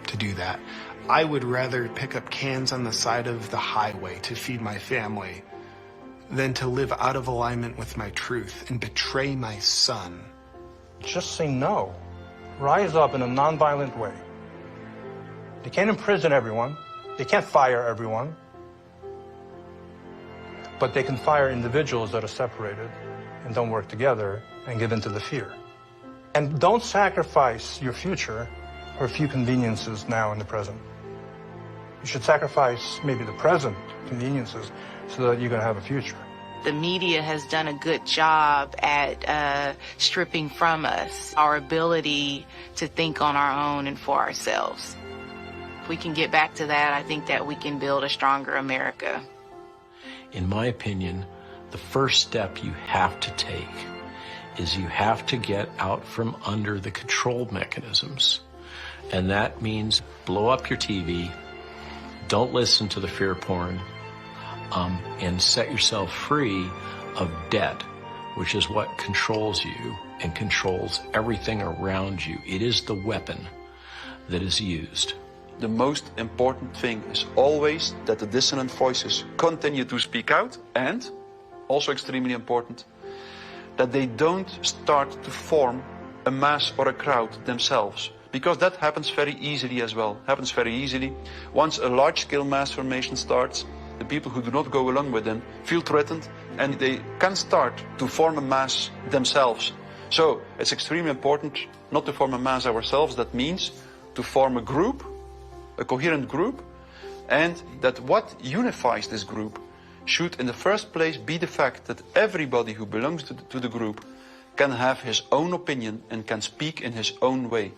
Speaker 18: to do that. I would rather pick up cans on the side of the highway to feed my family than to live out of alignment with my truth and betray my son.
Speaker 20: Just say no. Rise up in a nonviolent way. They can't imprison everyone. They can't fire everyone. But they can fire individuals that are separated and don't work together and give in to the fear. And don't sacrifice your future for a few conveniences now in the present. You should sacrifice maybe the present conveniences so that you're going to have a future.
Speaker 21: The media has done a good job at stripping from us our ability to think on our own and for ourselves. If we can get back to that, I think that we can build a stronger America.
Speaker 22: In my opinion, the first step you have to take is you have to get out from under the control mechanisms. And that means blow up your TV, don't listen to the fear porn, and set yourself free of debt, which is what controls you and controls everything around you. It is the weapon that is used.
Speaker 23: The most important thing is always that the dissonant voices continue to speak out, and, also extremely important, that they don't start to form a mass or a crowd themselves. Because that happens very easily as well. Happens very easily. Once a large-scale mass formation starts, the people who do not go along with them feel threatened, and they can start to form a mass themselves. So it's extremely important not to form a mass ourselves. That means to form a group, a coherent group, and that what unifies this group should in the first place be the fact that everybody who belongs to the group can have his own opinion and can speak in his own way.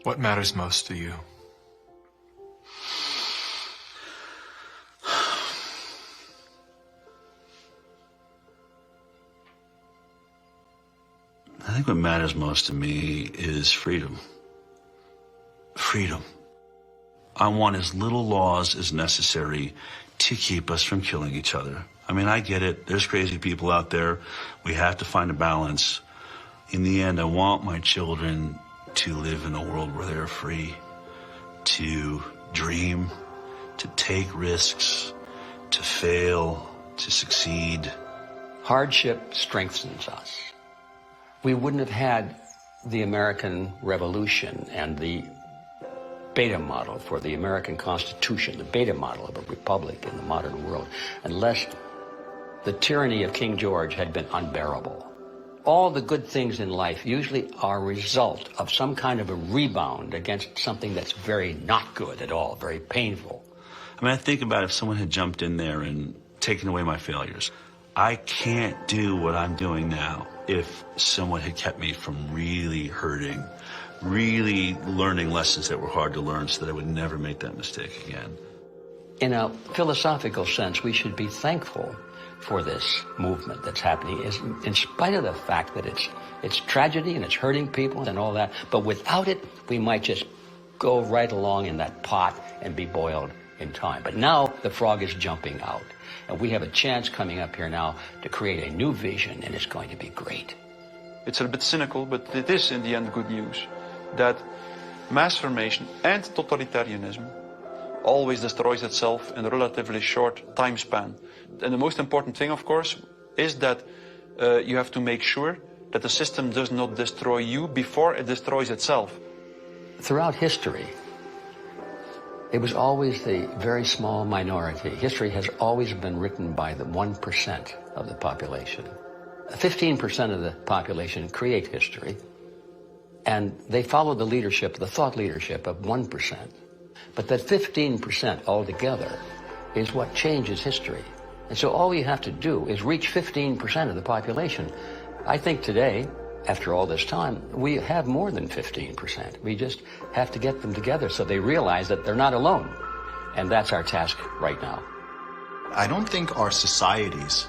Speaker 2: What matters most to you?
Speaker 31: I think what matters most to me is freedom. Freedom. I want as little laws as necessary
Speaker 3: to keep us from killing each other. I mean, I get it. There's crazy people out there. We have to find a balance. In the end, I want my children to live in a world where they're free to dream, to take risks, to fail, to succeed.
Speaker 10: Hardship strengthens us. We wouldn't have had the American Revolution and the beta model for the American Constitution, the beta model of a republic in the modern world, unless the tyranny of King George had been unbearable. All the good things in life usually are a result of some kind of a rebound against something that's very not good at all, very painful.
Speaker 3: I mean, I think about if someone had jumped in there and taken away my failures. I can't do what I'm doing now if someone had kept me from really hurting, really learning lessons that were hard to learn so that I would never make that mistake again.
Speaker 10: In a philosophical sense, we should be thankful for this movement that's happening, in spite of the fact that it's tragedy and it's hurting people and all that. But without it, we might just go right along in that pot and be boiled in time. But now the frog is jumping out. And we have a chance coming up here now to create a new vision, and it's going to be great.
Speaker 23: It's a bit cynical, but it is in the end good news that mass formation and totalitarianism always destroys itself in a relatively short time span. And the most important thing, of course, is that you have to make sure that the system does not destroy you before it destroys itself.
Speaker 10: Throughout history, it was always the very small minority. History has always been written by the 1% of the population. 15% of the population create history, and they follow the leadership, the thought leadership of 1%. But that 15% altogether is what changes history. And so all you have to do is reach 15% of the population. I think today, after all this time, we have more than 15%. We just have to get them together so they realize that they're not alone. And that's our task right now.
Speaker 4: I don't think our societies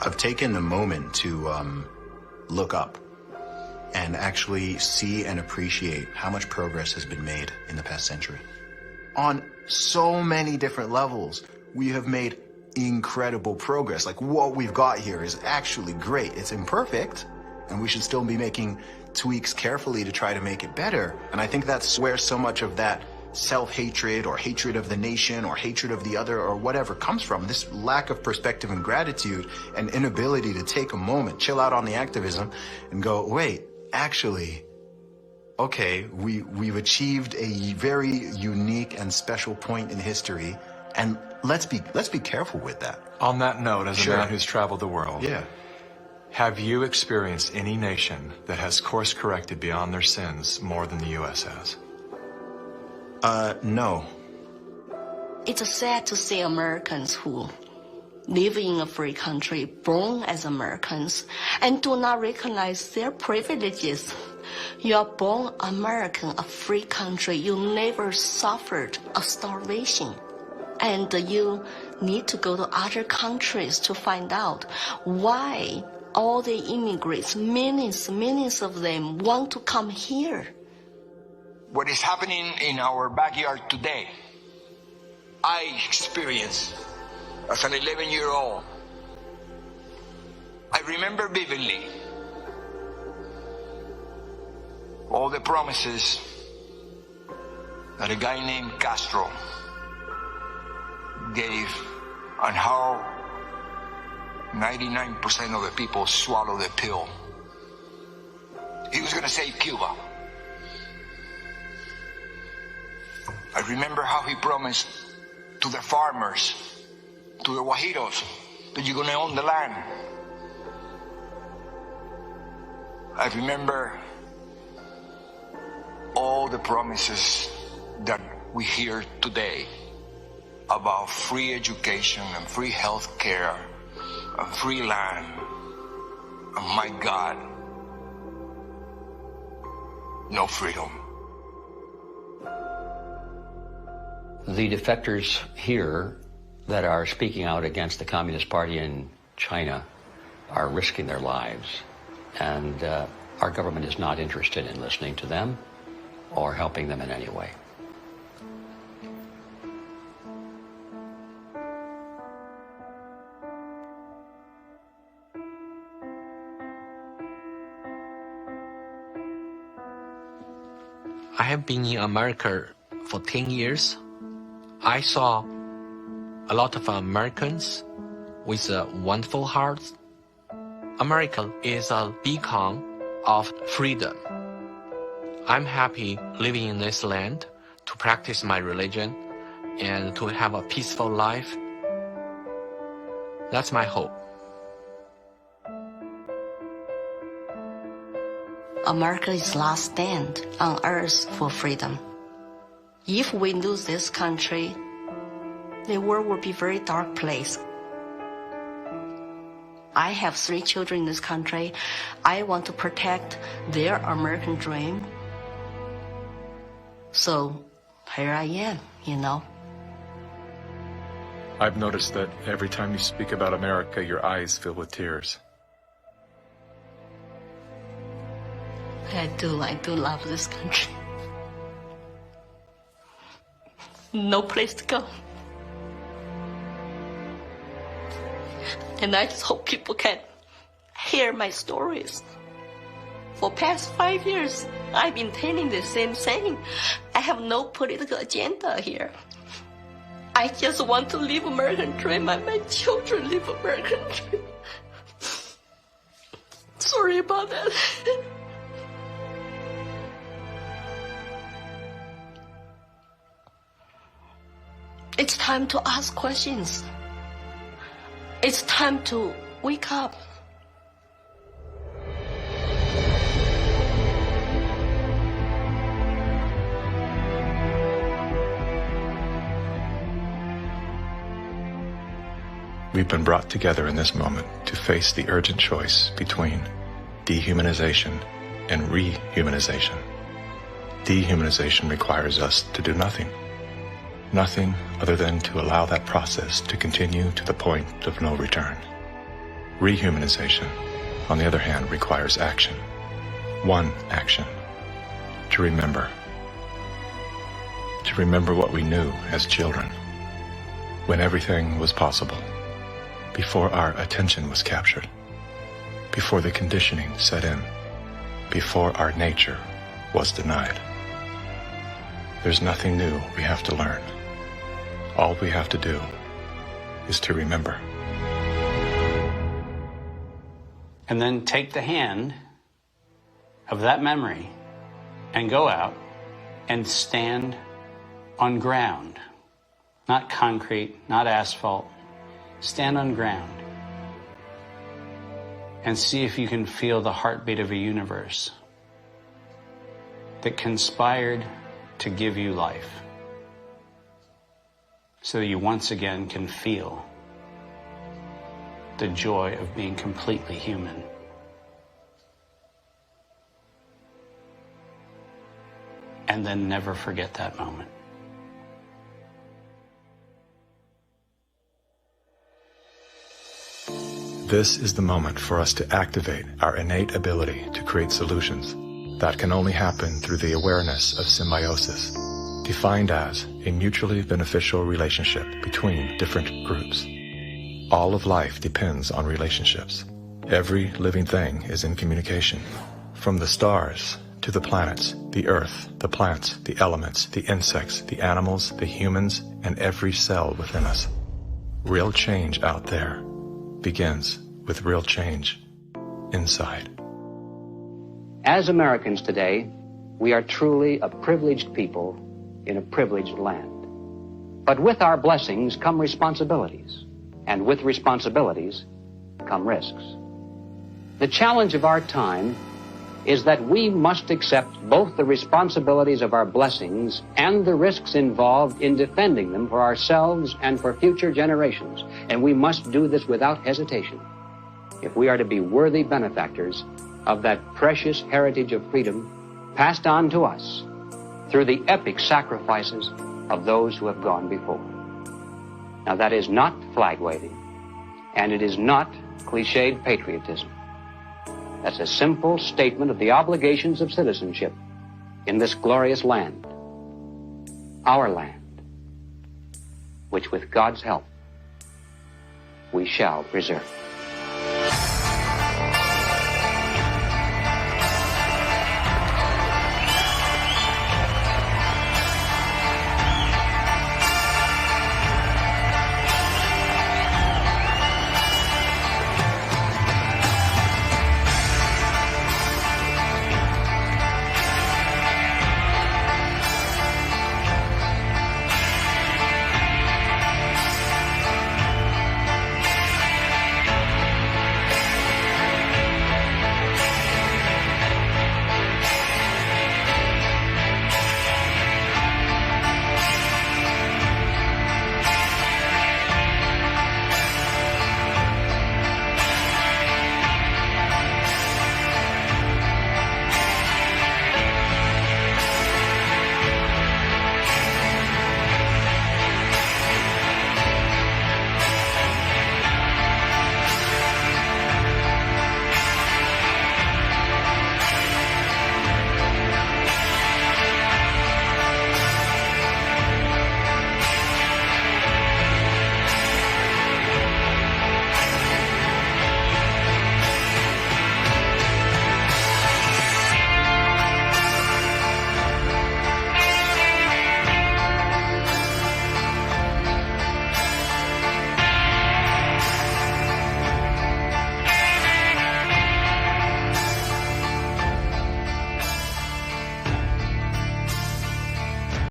Speaker 4: have taken the moment to look up and actually see and appreciate how much progress has been made in the past century. On so many different levels, we have made incredible progress. Like, what we've got here is actually great. It's imperfect, and we should still be making tweaks carefully to try to make it better. And I think that's where so much of that self-hatred or hatred of the nation or hatred of the other or whatever comes from. This lack of perspective and gratitude and inability to take a moment, chill out on the activism and go, wait, actually, okay, we've achieved a very unique and special point in history, and let's be careful with that.
Speaker 2: On that note, as
Speaker 4: Sure.
Speaker 2: a man who's traveled the world,
Speaker 4: Yeah.
Speaker 2: have you experienced any nation that has course-corrected beyond their sins more than the U.S. has?
Speaker 4: No.
Speaker 7: It's sad to see Americans who live in a free country, born as Americans, and do not recognize their privileges. You are born American, a free country. You never suffered a starvation. And you need to go to other countries to find out why all the immigrants, millions of them, want to come here.
Speaker 8: What is happening in our backyard today, I experienced as an 11-year-old. I remember vividly all the promises that a guy named Castro gave and how 99% of the people swallowed the pill. He was going to save Cuba. I remember how he promised to the farmers, to the Guajiros, that you're going to own the land. I remember all the promises that we hear today about free education and free health care and free land. And my God, no freedom.
Speaker 10: The defectors here that are speaking out against the Communist Party in China are risking their lives. And our government is not interested in listening to them or helping them in any way.
Speaker 12: I have been in America for 10 years. I saw a lot of Americans with wonderful hearts. America is a beacon of freedom. I'm happy living in this land to practice my religion and to have a peaceful life. That's my hope.
Speaker 7: America is last stand on earth for freedom. If we lose this country, the world will be a very dark place. I have 3 children in this country. I want to protect their American dream. So here I am, you know.
Speaker 2: I've noticed that every time you speak about America, your eyes fill with tears.
Speaker 7: I do love this country. No place to go. And I just hope people can hear my stories. For past 5 years, I've been telling the same thing. I have no political agenda here. I just want to live American dream and my children live American dream. Sorry about that. It's time to ask questions. It's time to wake up.
Speaker 2: We've been brought together in this moment to face the urgent choice between dehumanization and rehumanization. Dehumanization requires us to do nothing. Nothing other than to allow that process to continue to the point of no return. Rehumanization, on the other hand, requires action. One action. To remember. To remember what we knew as children, when everything was possible, before our attention was captured, before the conditioning set in, before our nature was denied. There's nothing new we have to learn. All we have to do is to remember.
Speaker 5: And then take the hand of that memory and go out and stand on ground. Not concrete, not asphalt. Stand on ground. And see if you can feel the heartbeat of a universe that conspired to give you life, so that you once again can feel the joy of being completely human. And then never forget that moment.
Speaker 2: This is the moment for us to activate our innate ability to create solutions. That can only happen through the awareness of symbiosis, defined as a mutually beneficial relationship between different groups. All of life depends on relationships. Every living thing is in communication. From the stars to the planets, the earth, the plants, the elements, the insects, the animals, the humans, and every cell within us. Real change out there begins with real change inside.
Speaker 10: As Americans today, we are truly a privileged people in a privileged land. But with our blessings come responsibilities, and with responsibilities come risks. The challenge of our time is that we must accept both the responsibilities of our blessings and the risks involved in defending them for ourselves and for future generations. And we must do this without hesitation if we are to be worthy benefactors of that precious heritage of freedom passed on to us through the epic sacrifices of those who have gone before. Now, that is not flag waving, and it is not cliched patriotism. That's a simple statement of the obligations of citizenship in this glorious land, our land, which with God's help we shall preserve.